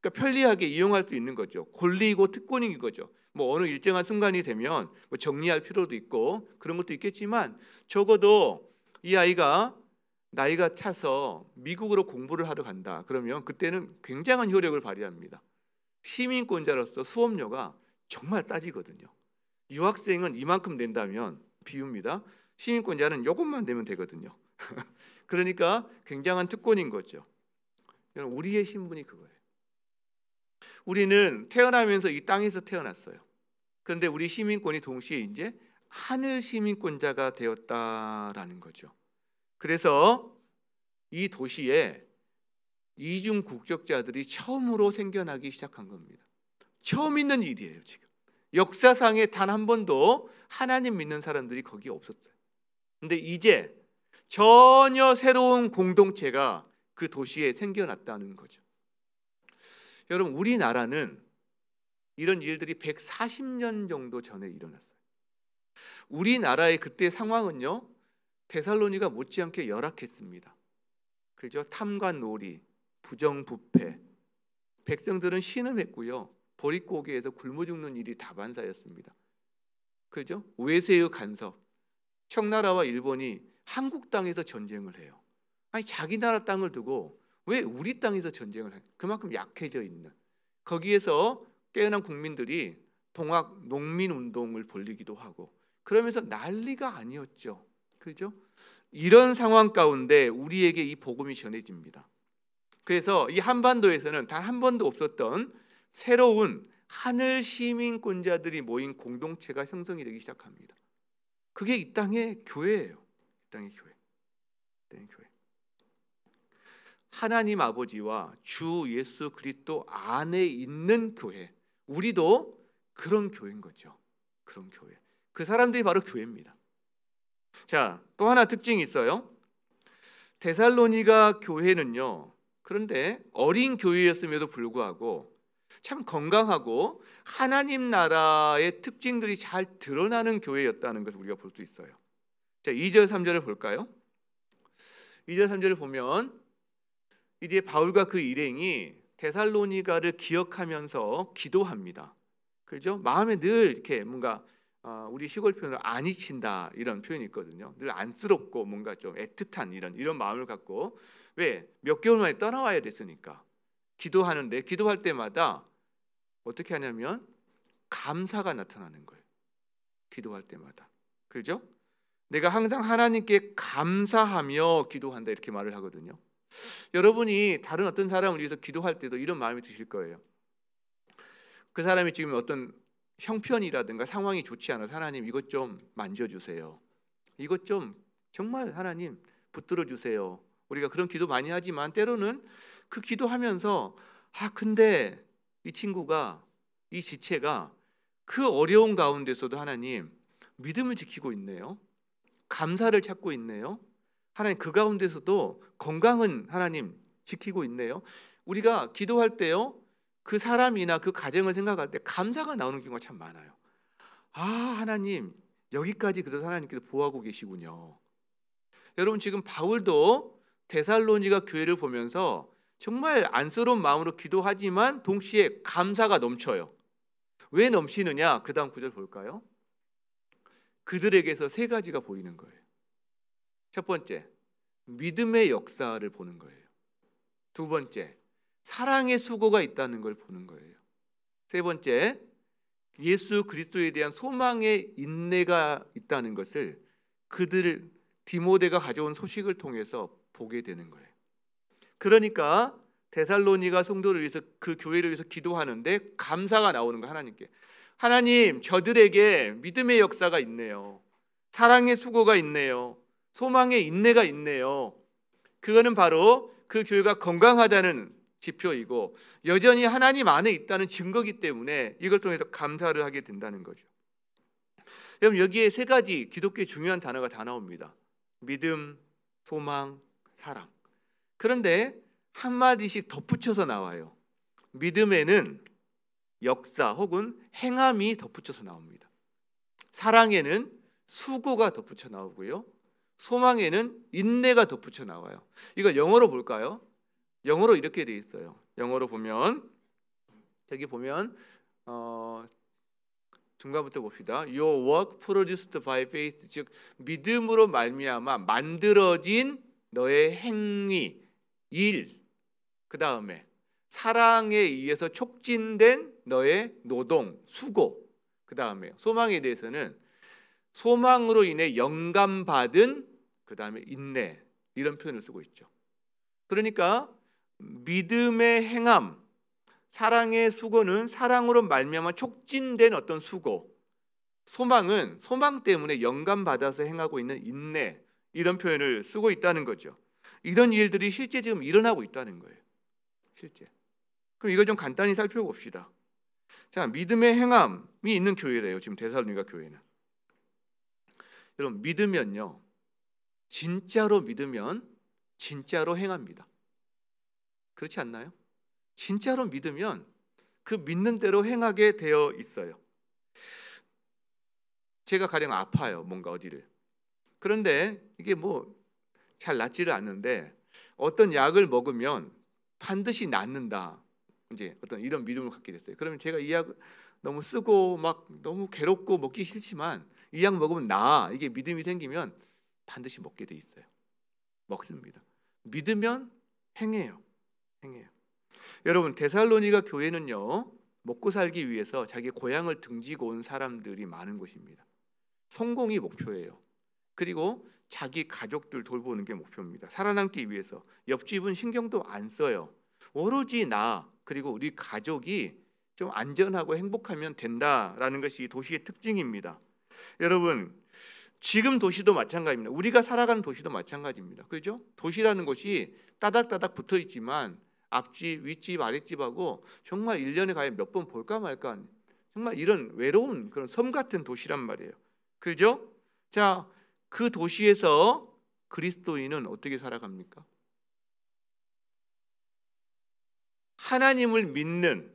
그러니까 편리하게 이용할 수 있는 거죠. 권리이고 특권인 거죠. 뭐 어느 일정한 순간이 되면 뭐 정리할 필요도 있고 그런 것도 있겠지만 적어도 이 아이가 나이가 차서 미국으로 공부를 하러 간다. 그러면 그때는 굉장한 효력을 발휘합니다. 시민권자로서 수업료가 정말 싸지거든요. 유학생은 이만큼 낸다면 비유입니다. 시민권자는 이것만 내면 되거든요. 그러니까 굉장한 특권인 거죠. 우리의 신분이 그거예요. 우리는 태어나면서 이 땅에서 태어났어요. 그런데 우리 시민권이 동시에 이제 하늘 시민권자가 되었다라는 거죠. 그래서 이 도시에 이중 국적자들이 처음으로 생겨나기 시작한 겁니다. 처음 있는 일이에요. 지금 역사상에 단 한 번도 하나님 믿는 사람들이 거기에 없었어요. 근데 이제 전혀 새로운 공동체가 그 도시에 생겨났다는 거죠. 여러분, 우리나라는 이런 일들이 140년 정도 전에 일어났어요. 우리나라의 그때 상황은요, 데살로니가 못지않게 열악했습니다. 그죠? 탐관오리, 부정부패, 백성들은 신음했고요, 보릿고개에서 굶어 죽는 일이 다반사였습니다. 그죠? 외세의 간섭, 청나라와 일본이 한국 땅에서 전쟁을 해요. 아니, 자기 나라 땅을 두고 왜 우리 땅에서 전쟁을 해요? 그만큼 약해져 있는, 거기에서 깨어난 국민들이 동학 농민운동을 벌이기도 하고 그러면서 난리가 아니었죠. 그죠? 이런 상황 가운데 우리에게 이 복음이 전해집니다. 그래서 이 한반도에서는 단 한 번도 없었던 새로운 하늘 시민권자들이 모인 공동체가 형성이 되기 시작합니다. 그게 이 땅의 교회예요. 이 땅의 교회. 이 땅의 교회. 하나님 아버지와 주 예수 그리스도 안에 있는 교회. 우리도 그런 교회인 거죠. 그런 교회. 그 사람들이 바로 교회입니다. 자, 또 하나 특징이 있어요. 데살로니가 교회는요, 그런데 어린 교회였음에도 불구하고 참 건강하고 하나님 나라의 특징들이 잘 드러나는 교회였다는 것을 우리가 볼 수 있어요. 자, 2절 3절을 볼까요? 2절 3절을 보면 이제 바울과 그 일행이 데살로니가를 기억하면서 기도합니다. 그죠? 마음에 늘 이렇게 뭔가 우리 시골 표현으로 안 잊힌다 이런 표현이 있거든요. 늘 안쓰럽고 뭔가 좀 애틋한 이런 마음을 갖고, 왜? 몇 개월 만에 떠나와야 됐으니까 기도하는데, 기도할 때마다 어떻게 하냐면 감사가 나타나는 거예요. 기도할 때마다. 그죠? 내가 항상 하나님께 감사하며 기도한다 이렇게 말을 하거든요. 여러분이 다른 어떤 사람을 위해서 기도할 때도 이런 마음이 드실 거예요. 그 사람이 지금 어떤 형편이라든가 상황이 좋지 않아서 하나님 이것 좀 만져주세요. 이것 좀 정말 하나님 붙들어 주세요. 우리가 그런 기도 많이 하지만 때로는 그 기도하면서 근데 이 친구가, 이 지체가 그 어려운 가운데서도 하나님 믿음을 지키고 있네요. 감사를 찾고 있네요. 하나님 그 가운데서도 건강은 하나님 지키고 있네요. 우리가 기도할 때요, 그 사람이나 그 가정을 생각할 때 감사가 나오는 경우가 참 많아요. 하나님 여기까지 그래서 하나님께서 보호하고 계시군요. 여러분, 지금 바울도 데살로니가 교회를 보면서 정말 안쓰러운 마음으로 기도하지만 동시에 감사가 넘쳐요. 왜 넘치느냐? 그 다음 구절 볼까요? 그들에게서 세 가지가 보이는 거예요. 첫 번째, 믿음의 역사를 보는 거예요. 두 번째, 사랑의 수고가 있다는 걸 보는 거예요. 세 번째, 예수 그리스도에 대한 소망의 인내가 있다는 것을 그들 디모데가 가져온 소식을 통해서 보게 되는 거예요. 그러니까 데살로니가 성도를 위해서, 그 교회를 위해서 기도하는데 감사가 나오는 거예요. 하나님께. 하나님, 저들에게 믿음의 역사가 있네요. 사랑의 수고가 있네요. 소망의 인내가 있네요. 그거는 바로 그 교회가 건강하다는 지표이고 여전히 하나님 안에 있다는 증거이기 때문에 이걸 통해서 감사를 하게 된다는 거죠. 여러분, 여기에 세 가지 기독교의 중요한 단어가 다 나옵니다. 믿음, 소망, 사랑. 그런데 한마디씩 덧붙여서 나와요. 믿음에는 역사 혹은 행함이 덧붙여서 나옵니다. 사랑에는 수고가 덧붙여 나오고요, 소망에는 인내가 덧붙여 나와요. 이걸 영어로 볼까요? 영어로 이렇게 돼 있어요. 영어로 보면 여기 보면 중간부터 봅시다. Your work produced by faith, 즉 믿음으로 말미암아 만들어진 너의 행위, 일, 그 다음에 사랑에 의해서 촉진된 너의 노동, 수고, 그 다음에 소망에 대해서는 소망으로 인해 영감받은 그 다음에 인내, 이런 표현을 쓰고 있죠. 그러니까 믿음의 행함, 사랑의 수고는 사랑으로 말미암아 촉진된 어떤 수고, 소망은 소망 때문에 영감받아서 행하고 있는 인내, 이런 표현을 쓰고 있다는 거죠. 이런 일들이 실제 지금 일어나고 있다는 거예요. 실제. 그럼 이걸 좀 간단히 살펴봅시다. 자, 믿음의 행함이 있는 교회래요. 지금 데살로니가 교회는. 여러분, 믿으면요, 진짜로 믿으면 진짜로 행합니다. 그렇지 않나요? 진짜로 믿으면 그 믿는 대로 행하게 되어 있어요. 제가 가령 아파요, 뭔가 어디를. 그런데 이게 뭐 잘 낫지를 않는데 어떤 약을 먹으면 반드시 낫는다, 이제 어떤 이런 믿음을 갖게 됐어요. 그러면 제가 이 약 너무 쓰고 막 너무 괴롭고 먹기 싫지만 이 약 먹으면 나아, 이게 믿음이 생기면 반드시 먹게 돼 있어요. 먹습니다. 믿으면 행해요. 여러분, 데살로니가 교회는요, 먹고 살기 위해서 자기 고향을 등지고 온 사람들이 많은 곳입니다. 성공이 목표예요. 그리고 자기 가족들 돌보는 게 목표입니다. 살아남기 위해서 옆집은 신경도 안 써요. 오로지 나 그리고 우리 가족이 좀 안전하고 행복하면 된다라는 것이 도시의 특징입니다. 여러분, 지금 도시도 마찬가지입니다. 우리가 살아가는 도시도 마찬가지입니다. 그렇죠? 도시라는 곳이 따닥따닥 붙어 있지만 앞집, 윗집, 아랫집하고 정말 1년에 가야 몇 번 볼까 말까, 정말 이런 외로운 그런 섬 같은 도시란 말이에요. 그죠? 자, 그 도시에서 그리스도인은 어떻게 살아갑니까? 하나님을 믿는,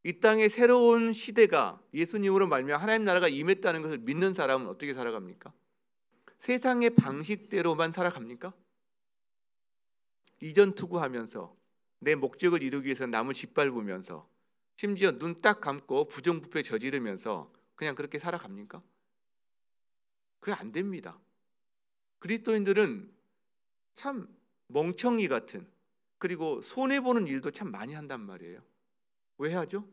이 땅의 새로운 시대가 예수님으로 말미암아 하나님 나라가 임했다는 것을 믿는 사람은 어떻게 살아갑니까? 세상의 방식대로만 살아갑니까? 이전 투구하면서 내 목적을 이루기 위해서 남을 짓밟으면서 심지어 눈 딱 감고 부정부패 저지르면서 그냥 그렇게 살아갑니까? 그게 안 됩니다. 그리스도인들은 참 멍청이 같은, 그리고 손해보는 일도 참 많이 한단 말이에요. 왜 하죠?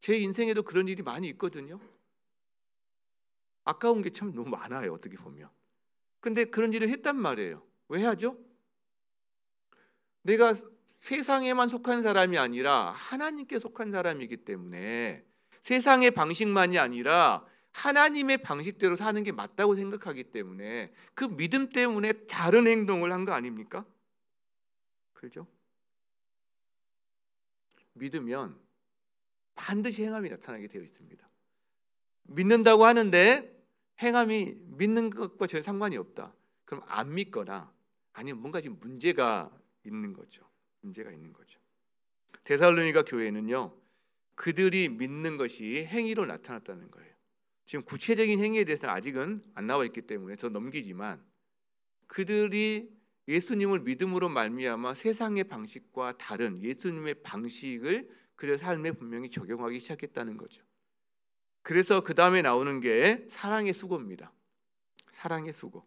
제 인생에도 그런 일이 많이 있거든요. 아까운 게 참 너무 많아요, 어떻게 보면. 근데 그런 일을 했단 말이에요. 왜 하죠? 내가 세상에만 속한 사람이 아니라 하나님께 속한 사람이기 때문에 세상의 방식만이 아니라 하나님의 방식대로 사는 게 맞다고 생각하기 때문에 그 믿음 때문에 다른 행동을 한 거 아닙니까? 그렇죠? 믿으면 반드시 행함이 나타나게 되어 있습니다. 믿는다고 하는데 행함이 믿는 것과 전혀 상관이 없다. 그럼 안 믿거나 아니면 뭔가 지금 문제가 있는 거죠. 문제가 있는 거죠. 데살로니가 교회는요, 그들이 믿는 것이 행위로 나타났다는 거예요. 지금 구체적인 행위에 대해서는 아직은 안 나와 있기 때문에 저 넘기지만 그들이 예수님을 믿음으로 말미암아 세상의 방식과 다른 예수님의 방식을 그들의 삶에 분명히 적용하기 시작했다는 거죠. 그래서 그 다음에 나오는 게 사랑의 수고입니다. 사랑의 수고.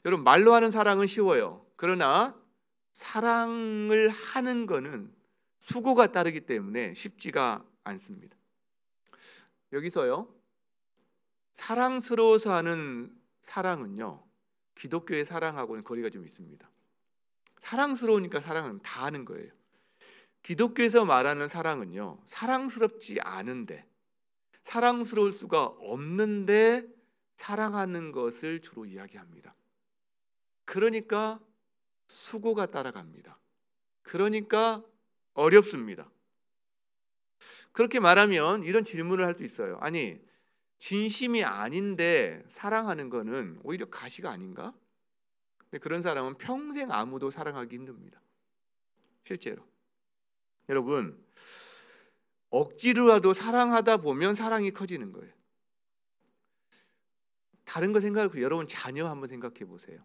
여러분, 말로 하는 사랑은 쉬워요. 그러나 사랑을 하는 거는 수고가 따르기 때문에 쉽지가 않습니다. 여기서요, 사랑스러워서 하는 사랑은요, 기독교의 사랑하고는 거리가 좀 있습니다. 사랑스러우니까 사랑은 다 하는 거예요. 기독교에서 말하는 사랑은요, 사랑스럽지 않은데, 사랑스러울 수가 없는데 사랑하는 것을 주로 이야기합니다. 그러니까 수고가 따라갑니다. 그러니까 어렵습니다. 그렇게 말하면 이런 질문을 할 수 있어요. 아니, 진심이 아닌데 사랑하는 거는 오히려 가시가 아닌가? 근데 그런 사람은 평생 아무도 사랑하기 힘듭니다. 실제로. 여러분, 억지로라도 사랑하다 보면 사랑이 커지는 거예요. 다른 거 생각하고 여러분 자녀 한번 생각해 보세요.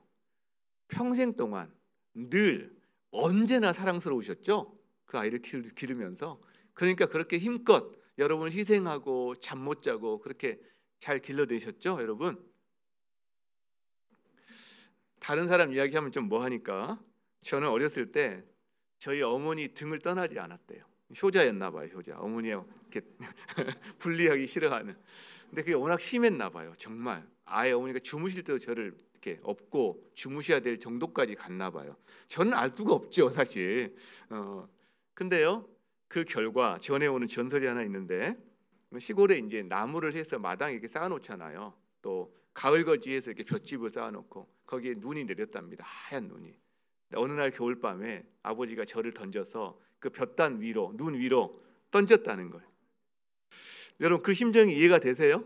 평생 동안 늘 언제나 사랑스러우셨죠? 그 아이를 기르면서. 그러니까 그렇게 힘껏 여러분 희생하고 잠 못 자고 그렇게 잘 길러내셨죠, 여러분? 다른 사람 이야기하면 좀 뭐하니까 저는 어렸을 때 저희 어머니 등을 떠나지 않았대요. 효자였나 봐요, 효자. 어머니와 이렇게 분리하기 싫어하는. 근데 그게 워낙 심했나 봐요, 정말. 아예 어머니가 주무실 때도 저를 이렇게 업고 주무셔야 될 정도까지 갔나 봐요. 저는 알 수가 없죠, 사실. 근데요, 그 결과 전해오는 전설이 하나 있는데, 시골에 이제 나무를 해서 마당에 이렇게 쌓아놓잖아요. 또 가을거지에서 이렇게 볏집을 쌓아놓고 거기에 눈이 내렸답니다. 하얀 눈이. 어느 날 겨울밤에 아버지가 저를 던져서 그 볏단 위로, 눈 위로 던졌다는 거예요. 여러분 그 심정이 이해가 되세요?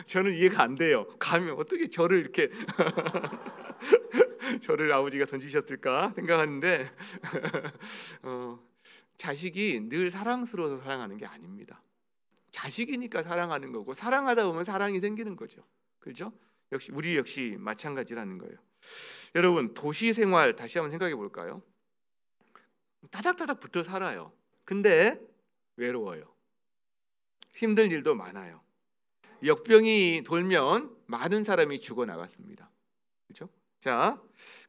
저는 이해가 안 돼요. 가면 어떻게 저를 이렇게 저를 아버지가 던지셨을까 생각하는데 자식이 늘 사랑스러워서 사랑하는 게 아닙니다. 자식이니까 사랑하는 거고 사랑하다 보면 사랑이 생기는 거죠. 그렇죠? 우리 역시 마찬가지라는 거예요. 여러분 도시 생활 다시 한번 생각해 볼까요? 따닥따닥 붙어 살아요. 근데 외로워요. 힘든 일도 많아요. 역병이 돌면 많은 사람이 죽어 나갔습니다. 그렇죠? 자,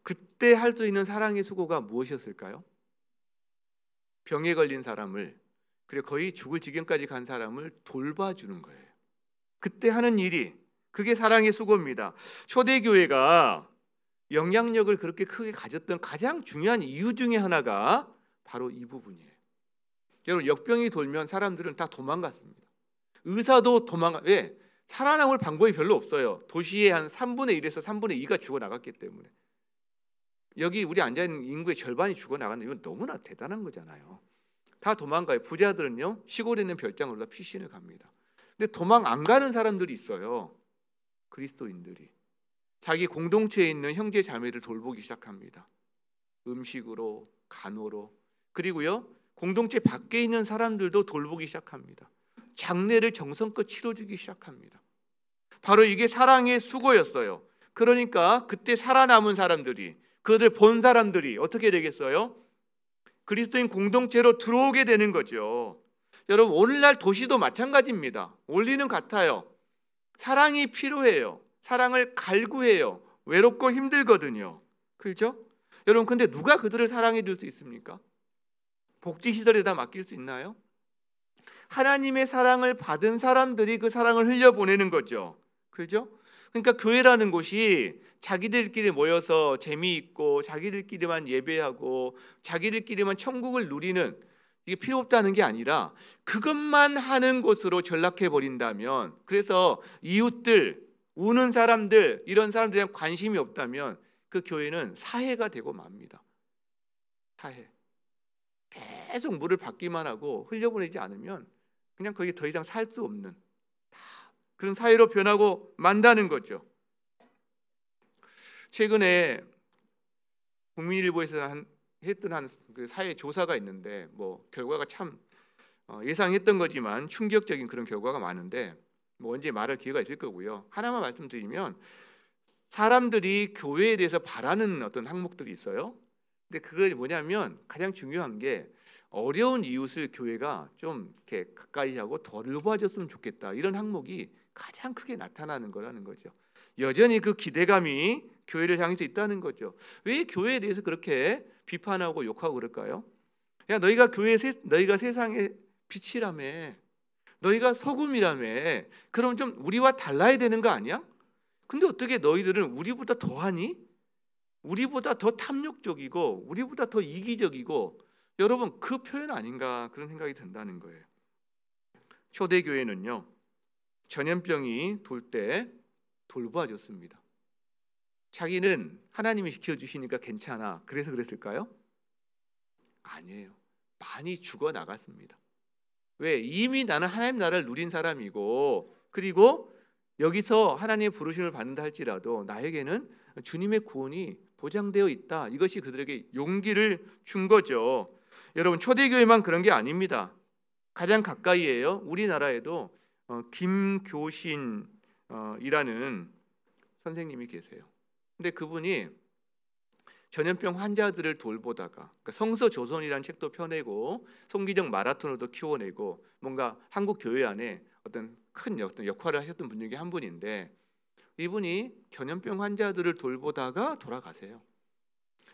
그때 할 수 있는 사랑의 수고가 무엇이었을까요? 병에 걸린 사람을, 그리고 거의 죽을 지경까지 간 사람을 돌봐주는 거예요. 그때 하는 일이 그게 사랑의 수고입니다. 초대교회가 영향력을 그렇게 크게 가졌던 가장 중요한 이유 중에 하나가 바로 이 부분이에요. 여러분 역병이 돌면 사람들은 다 도망갔습니다. 의사도 왜? 살아남을 방법이 별로 없어요. 도시의 한 3분의 1에서 3분의 2가 죽어나갔기 때문에. 여기 우리 앉아있는 인구의 절반이 죽어나가는 이건 너무나 대단한 거잖아요. 다 도망가요. 부자들은요 시골에 있는 별장으로 다 피신을 갑니다. 근데 도망 안 가는 사람들이 있어요. 그리스도인들이 자기 공동체에 있는 형제 자매를 돌보기 시작합니다. 음식으로, 간호로, 그리고요 공동체 밖에 있는 사람들도 돌보기 시작합니다. 장례를 정성껏 치러주기 시작합니다. 바로 이게 사랑의 수고였어요. 그러니까 그때 살아남은 사람들이, 그들 본 사람들이 어떻게 되겠어요? 그리스도인 공동체로 들어오게 되는 거죠. 여러분 오늘날 도시도 마찬가지입니다. 원리는 같아요. 사랑이 필요해요. 사랑을 갈구해요. 외롭고 힘들거든요. 그렇죠? 여러분 근데 누가 그들을 사랑해 줄 수 있습니까? 복지시설에다 맡길 수 있나요? 하나님의 사랑을 받은 사람들이 그 사랑을 흘려보내는 거죠. 그렇죠? 그러니까 교회라는 곳이 자기들끼리 모여서 재미있고 자기들끼리만 예배하고 자기들끼리만 천국을 누리는, 이게 필요 없다는 게 아니라 그것만 하는 곳으로 전락해버린다면, 그래서 이웃들, 우는 사람들, 이런 사람들에 대한 관심이 없다면 그 교회는 사해가 되고 맙니다. 사해. 계속 물을 받기만 하고 흘려보내지 않으면 그냥 거기 더 이상 살 수 없는 그런 사회로 변하고 만다는 거죠. 최근에 국민일보에서 했던 그 사회 조사가 있는데 뭐 결과가 참 예상했던 거지만 충격적인 그런 결과가 많은데 뭐 언제 말할 기회가 있을 거고요. 하나만 말씀드리면 사람들이 교회에 대해서 바라는 어떤 항목들이 있어요. 근데 그게 뭐냐면 가장 중요한 게 어려운 이웃을 교회가 좀 이렇게 가까이 하고 돌봐줬으면 좋겠다, 이런 항목이 가장 크게 나타나는 거라는 거죠. 여전히 그 기대감이 교회를 향해서 있다는 거죠. 왜 교회에 대해서 그렇게 비판하고 욕하고 그럴까요? 야 너희가 세상의 빛이라며, 너희가 소금이라며, 그럼 좀 우리와 달라야 되는 거 아니야? 근데 어떻게 너희들은 우리보다 더하니? 우리보다 더 탐욕적이고 우리보다 더 이기적이고, 여러분 그 표현 아닌가 그런 생각이 든다는 거예요. 초대교회는요 전염병이 돌 때 돌봐줬습니다. 자기는 하나님이 지켜주시니까 괜찮아 그래서 그랬을까요? 아니에요. 많이 죽어나갔습니다. 왜? 이미 나는 하나님 나라를 누린 사람이고, 그리고 여기서 하나님의 부르심을 받는다 할지라도 나에게는 주님의 구원이 보장되어 있다. 이것이 그들에게 용기를 준 거죠. 여러분 초대교회만 그런 게 아닙니다. 가장 가까이에요. 우리나라에도 김교신이라는 선생님이 계세요. 근데 그분이 전염병 환자들을 돌보다가, 그러니까 성서조선이라는 책도 펴내고 성기적 마라톤으로도 키워내고 뭔가 한국 교회 안에 어떤 큰 역할을 하셨던 분 중에 한 분인데, 이분이 전염병 환자들을 돌보다가 돌아가세요.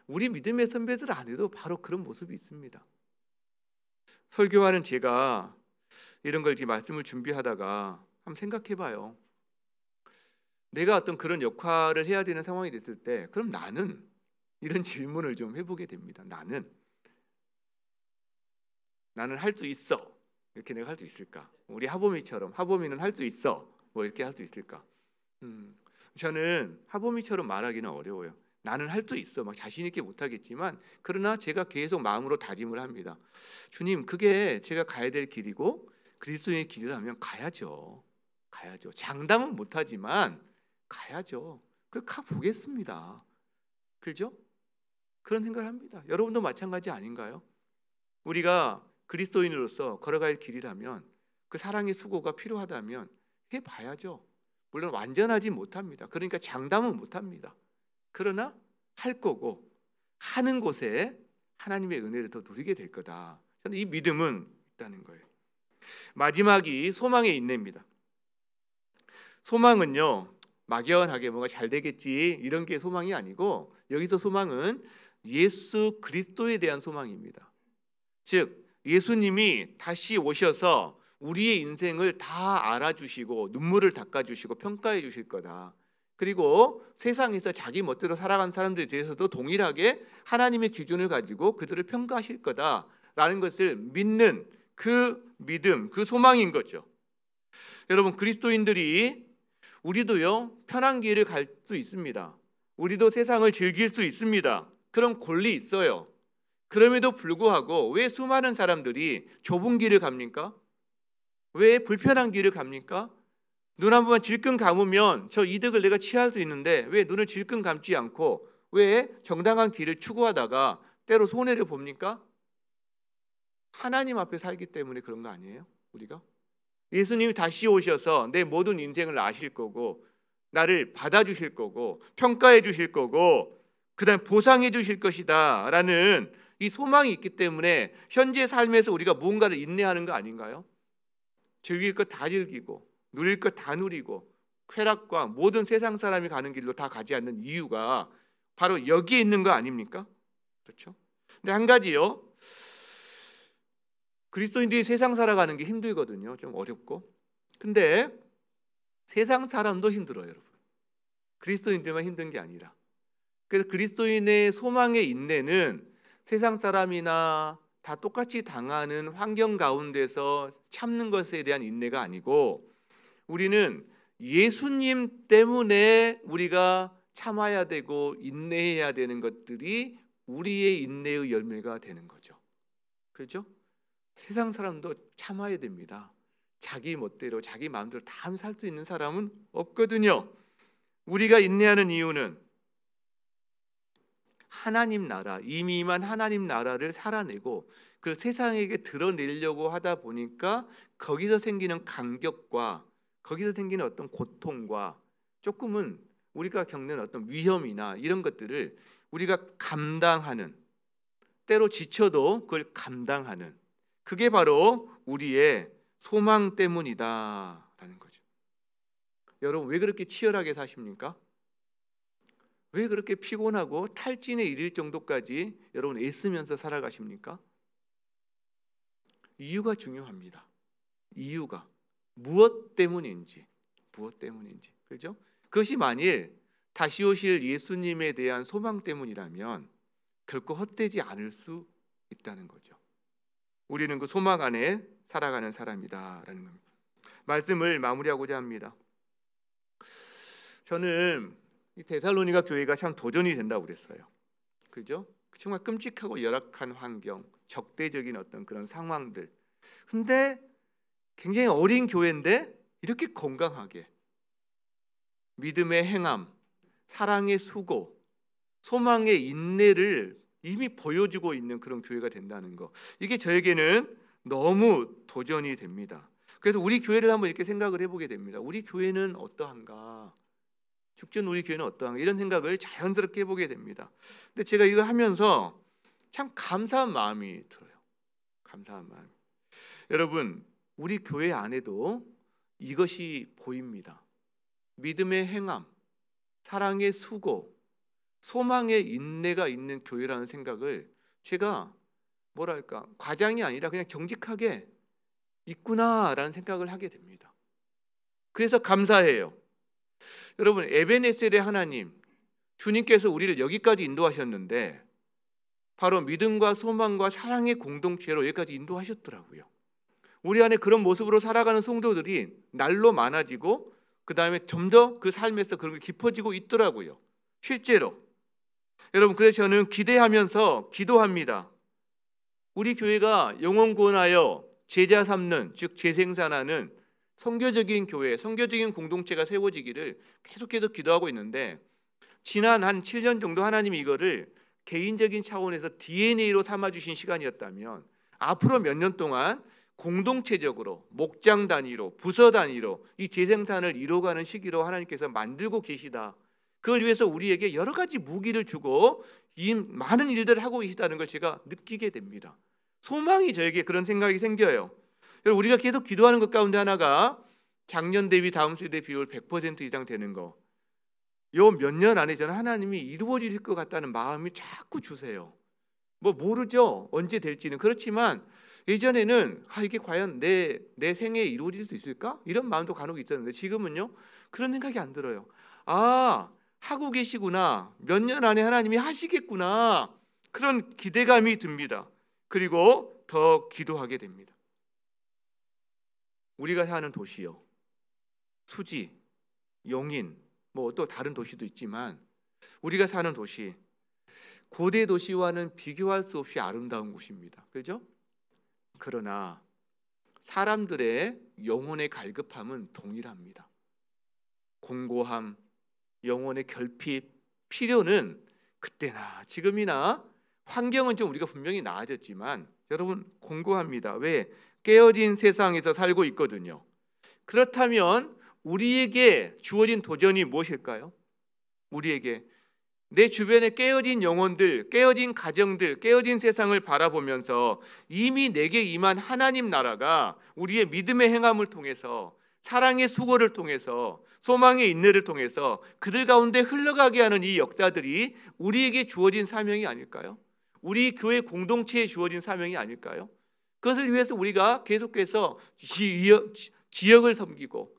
우리 믿음의 선배들 안에도 바로 그런 모습이 있습니다. 설교하는 제가 이런 걸 이렇게 말씀을 준비하다가 한번 생각해봐요. 내가 어떤 그런 역할을 해야 되는 상황이 됐을 때, 그럼 나는 이런 질문을 좀 해보게 됩니다. 나는 할 수 있어. 이렇게 내가 할 수 있을까? 우리 하보미처럼, 하보미는 할 수 있어. 뭐 이렇게 할 수 있을까? 저는 하보미처럼 말하기는 어려워요. 나는 할 수 있어. 막 자신 있게 못하겠지만, 그러나 제가 계속 마음으로 다짐을 합니다. 주님, 그게 제가 가야 될 길이고 그리스도의 길이라면 가야죠. 장담은 못하지만 가야죠. 그걸 가보겠습니다. 그죠? 그런 생각을 합니다. 여러분도 마찬가지 아닌가요? 우리가 그리스도인으로서 걸어갈 길이라면, 그 사랑의 수고가 필요하다면 해봐야죠. 물론 완전하지 못합니다. 그러니까 장담은 못합니다. 그러나 할 거고, 하는 곳에 하나님의 은혜를 더 누리게 될 거다. 저는 이 믿음은 있다는 거예요. 마지막이 소망의 인내입니다. 소망은요, 막연하게 뭐가 잘 되겠지 이런 게 소망이 아니고, 여기서 소망은 예수 그리스도에 대한 소망입니다. 즉 예수님이 다시 오셔서 우리의 인생을 다 알아주시고 눈물을 닦아주시고 평가해 주실 거다. 그리고 세상에서 자기 멋대로 살아간 사람들에 대해서도 동일하게 하나님의 기준을 가지고 그들을 평가하실 거다라는 것을 믿는 그 믿음, 그 소망인 거죠. 여러분, 그리스도인들이 우리도요 편한 길을 갈 수 있습니다. 우리도 세상을 즐길 수 있습니다. 그런 권리 있어요. 그럼에도 불구하고 왜 수많은 사람들이 좁은 길을 갑니까? 왜 불편한 길을 갑니까? 눈 한 번만 질끈 감으면 저 이득을 내가 취할 수 있는데, 왜 눈을 질끈 감지 않고 왜 정당한 길을 추구하다가 때로 손해를 봅니까? 하나님 앞에 살기 때문에 그런 거 아니에요? 우리가 예수님이 다시 오셔서 내 모든 인생을 아실 거고, 나를 받아주실 거고, 평가해 주실 거고, 그다음 보상해 주실 것이다 라는 이 소망이 있기 때문에 현재 삶에서 우리가 무언가를 인내하는 거 아닌가요? 즐길 것 다 즐기고 누릴 것 다 누리고 쾌락과 모든 세상 사람이 가는 길로 다 가지 않는 이유가 바로 여기에 있는 거 아닙니까? 그렇죠? 근데 한 가지요, 그리스도인들이 세상 살아가는 게 힘들거든요. 좀 어렵고. 근데 세상 사람도 힘들어요, 여러분. 그리스도인들만 힘든 게 아니라. 그래서 그리스도인의 소망의 인내는 세상 사람이나 다 똑같이 당하는 환경 가운데서 참는 것에 대한 인내가 아니고, 우리는 예수님 때문에 우리가 참아야 되고 인내해야 되는 것들이 우리의 인내의 열매가 되는 거죠. 그렇죠? 세상 사람도 참아야 됩니다. 자기 멋대로 자기 마음대로 다 살 수 있는 사람은 없거든요. 우리가 인내하는 이유는 하나님 나라, 이미 임한 하나님 나라를 살아내고 그 세상에게 드러내려고 하다 보니까 거기서 생기는 간격과 거기서 생기는 어떤 고통과 조금은 우리가 겪는 어떤 위험이나 이런 것들을 우리가 감당하는, 때로 지쳐도 그걸 감당하는, 그게 바로 우리의 소망 때문이다라는 거죠. 여러분, 왜 그렇게 치열하게 사십니까? 왜 그렇게 피곤하고 탈진에 이를 정도까지 여러분 애쓰면서 살아가십니까? 이유가 중요합니다. 이유가 무엇 때문인지, 그렇죠? 그것이 만일 다시 오실 예수님에 대한 소망 때문이라면 결코 헛되지 않을 수 있다는 거죠. 우리는 그 소망 안에 살아가는 사람이다라는 겁니다. 말씀을 마무리하고자 합니다. 저는 이 데살로니가 교회가 참 도전이 된다고 그랬어요. 그죠? 정말 끔찍하고 열악한 환경, 적대적인 어떤 그런 상황들. 근데 굉장히 어린 교회인데 이렇게 건강하게 믿음의 행함, 사랑의 수고, 소망의 인내를 이미 보여주고 있는 그런 교회가 된다는 거, 이게 저에게는 너무 도전이 됩니다. 그래서 우리 교회를 한번 이렇게 생각을 해보게 됩니다. 우리 교회는 어떠한가? 축전 우리 교회는 어떠한가 이런 생각을 자연스럽게 해보게 됩니다. 근데 제가 이거 하면서 참 감사한 마음이 들어요. 감사한 마음. 여러분, 우리 교회 안에도 이것이 보입니다. 믿음의 행함, 사랑의 수고, 소망의 인내가 있는 교회라는 생각을 제가 뭐랄까 과장이 아니라 그냥 정직하게 있구나라는 생각을 하게 됩니다. 그래서 감사해요. 여러분, 에베네셀의 하나님, 주님께서 우리를 여기까지 인도하셨는데 바로 믿음과 소망과 사랑의 공동체로 여기까지 인도하셨더라고요. 우리 안에 그런 모습으로 살아가는 성도들이 날로 많아지고 그 다음에 좀 더 그 삶에서 그런 게 깊어지고 있더라고요. 실제로. 여러분, 그래서 저는 기대하면서 기도합니다. 우리 교회가 영혼 구원하여 제자 삼는, 즉 재생산하는 선교적인 교회, 선교적인 공동체가 세워지기를 계속해서 기도하고 있는데 지난 한 7년 정도 하나님이 이거를 개인적인 차원에서 DNA로 삼아주신 시간이었다면 앞으로 몇 년 동안 공동체적으로 목장 단위로 부서 단위로 이 재생산을 이루어가는 시기로 하나님께서 만들고 계시다. 그걸 위해서 우리에게 여러 가지 무기를 주고 이 많은 일들을 하고 계시다는 걸 제가 느끼게 됩니다. 소망이 저에게 그런 생각이 생겨요. 여러분, 우리가 계속 기도하는 것 가운데 하나가 작년 대비 다음 세대 비율 100% 이상 되는 거. 요 몇 년 안에 저는 하나님이 이루어질 것 같다는 마음이 자꾸 주세요. 뭐 모르죠. 언제 될지는. 그렇지만 예전에는 이게 과연 내 생애에 이루어질 수 있을까? 이런 마음도 간혹 있었는데 지금은요. 그런 생각이 안 들어요. 하고 계시구나. 몇 년 안에 하나님이 하시겠구나. 그런 기대감이 듭니다. 그리고 더 기도하게 됩니다. 우리가 사는 도시요. 수지, 용인, 뭐 또 다른 도시도 있지만 우리가 사는 도시, 고대 도시와는 비교할 수 없이 아름다운 곳입니다. 그렇죠? 그러나 사람들의 영혼의 갈급함은 동일합니다. 공고함, 영혼의 결핍, 필요는 그때나 지금이나 환경은 좀 우리가 분명히 나아졌지만 여러분 공고합니다. 왜? 깨어진 세상에서 살고 있거든요. 그렇다면 우리에게 주어진 도전이 무엇일까요? 우리에게 내 주변에 깨어진 영혼들, 깨어진 가정들, 깨어진 세상을 바라보면서 이미 내게 임한 하나님 나라가 우리의 믿음의 행함을 통해서 사랑의 수고를 통해서 소망의 인내를 통해서 그들 가운데 흘러가게 하는 이 역사들이 우리에게 주어진 사명이 아닐까요? 우리 교회 공동체에 주어진 사명이 아닐까요? 그것을 위해서 우리가 계속해서 지역을 섬기고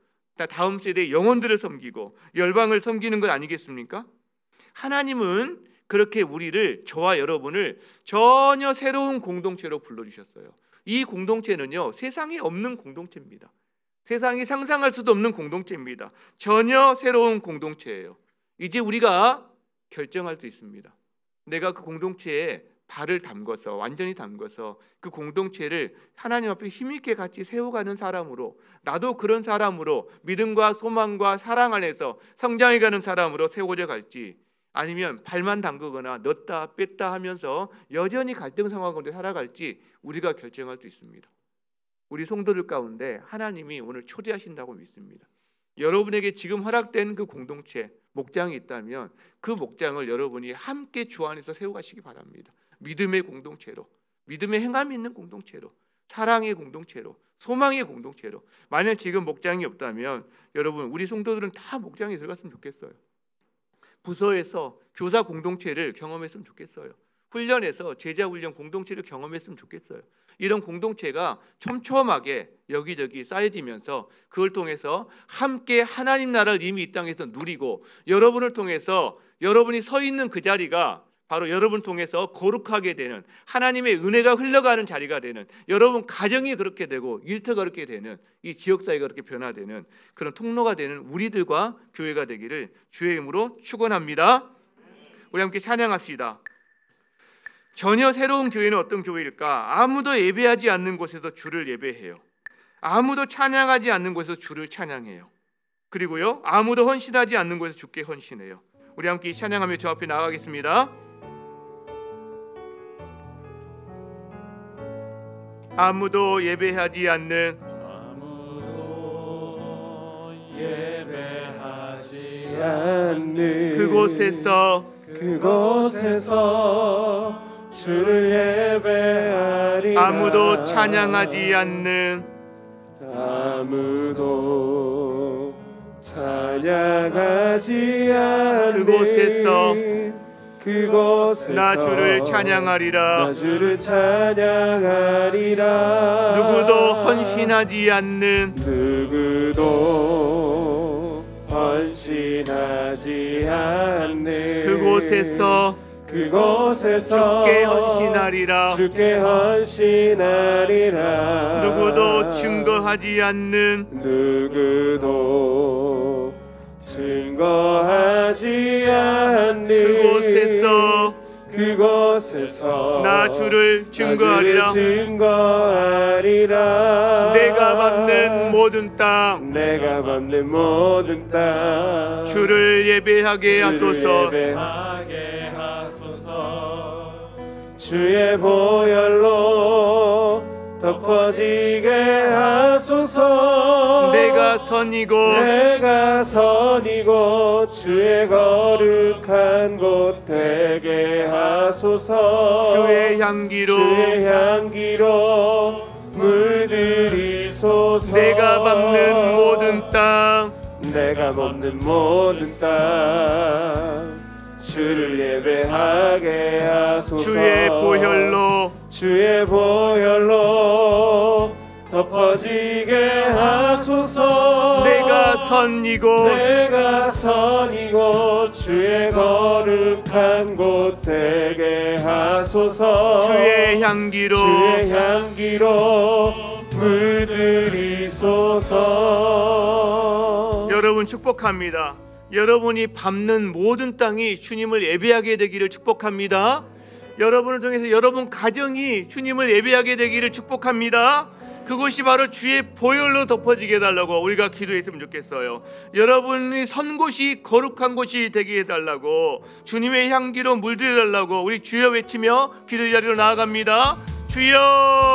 다음 세대의 영혼들을 섬기고 열방을 섬기는 것 아니겠습니까? 하나님은 그렇게 우리를, 저와 여러분을 전혀 새로운 공동체로 불러주셨어요. 이 공동체는요, 세상에 없는 공동체입니다. 세상이 상상할 수도 없는 공동체입니다. 전혀 새로운 공동체예요. 이제 우리가 결정할 수 있습니다. 내가 그 공동체에 발을 담궈서, 완전히 담궈서 그 공동체를 하나님 앞에 힘있게 같이 세워가는 사람으로, 나도 그런 사람으로 믿음과 소망과 사랑 안에서 성장해가는 사람으로 세워져 갈지, 아니면 발만 담그거나 넣었다 뺐다 하면서 여전히 갈등 상황 가운데 살아갈지 우리가 결정할 수 있습니다. 우리 성도들 가운데 하나님이 오늘 초대하신다고 믿습니다. 여러분에게 지금 허락된 그 공동체, 목장이 있다면 그 목장을 여러분이 함께 주 안에서 세워가시기 바랍니다. 믿음의 공동체로, 믿음의 행함이 있는 공동체로, 사랑의 공동체로, 소망의 공동체로. 만약 지금 목장이 없다면 여러분, 우리 성도들은 다 목장에 들어갔으면 좋겠어요. 부서에서 교사 공동체를 경험했으면 좋겠어요. 훈련에서 제자 훈련 공동체를 경험했으면 좋겠어요. 이런 공동체가 촘촘하게 여기저기 쌓여지면서 그걸 통해서 함께 하나님 나라를 이미 이 땅에서 누리고, 여러분을 통해서 여러분이 서 있는 그 자리가 바로 여러분 통해서 거룩하게 되는, 하나님의 은혜가 흘러가는 자리가 되는, 여러분 가정이 그렇게 되고 일터가 그렇게 되는, 이 지역사회가 그렇게 변화되는 그런 통로가 되는 우리들과 교회가 되기를 주의 이름으로 축원합니다. 우리 함께 찬양합시다. 전혀 새로운 교회는 어떤 교회일까? 아무도 예배하지 않는 곳에서 주를 예배해요. 아무도 찬양하지 않는 곳에서 주를 찬양해요. 그리고요, 아무도 헌신하지 않는 곳에서 주께 헌신해요. 우리 함께 찬양하며 저 앞에 나가겠습니다. 아무도 예배하지 않는, 아무도 예배하지 찬양하지 않는 그곳에서 주를 예배하리라. 아무도 찬양하지 않는 그곳에서 나 주를 찬양하리라. 누구도 헌신하지 않는 그곳에서 주께 헌신하리라. 누구도 증거하지 않는 그곳에서 나 주를 증거하리라. 내가 밟는 모든 땅 주를 예배하게 하소서. 주의 보혈로 덮어지게 하소서. 내가 선이고 주의 거룩한 곳 되게 하소서. 주의 향기로 물들이소서. 내가 밟는 모든 땅 주를 예배하게 하소서. 주의 보혈로 덮어지게 하소서. 내가 선이고 주의 거룩한 곳 되게 하소서. 주의 향기로 물들이소서. 여러분 축복합니다. 여러분이 밟는 모든 땅이 주님을 예배하게 되기를 축복합니다. 여러분을 통해서 여러분 가정이 주님을 예배하게 되기를 축복합니다. 그곳이 바로 주의 보혈로 덮어지게 해달라고 우리가 기도했으면 좋겠어요. 여러분이 선 곳이 거룩한 곳이 되게 해달라고, 주님의 향기로 물들여달라고 우리 주여 외치며 기도 자리로 나아갑니다. 주여.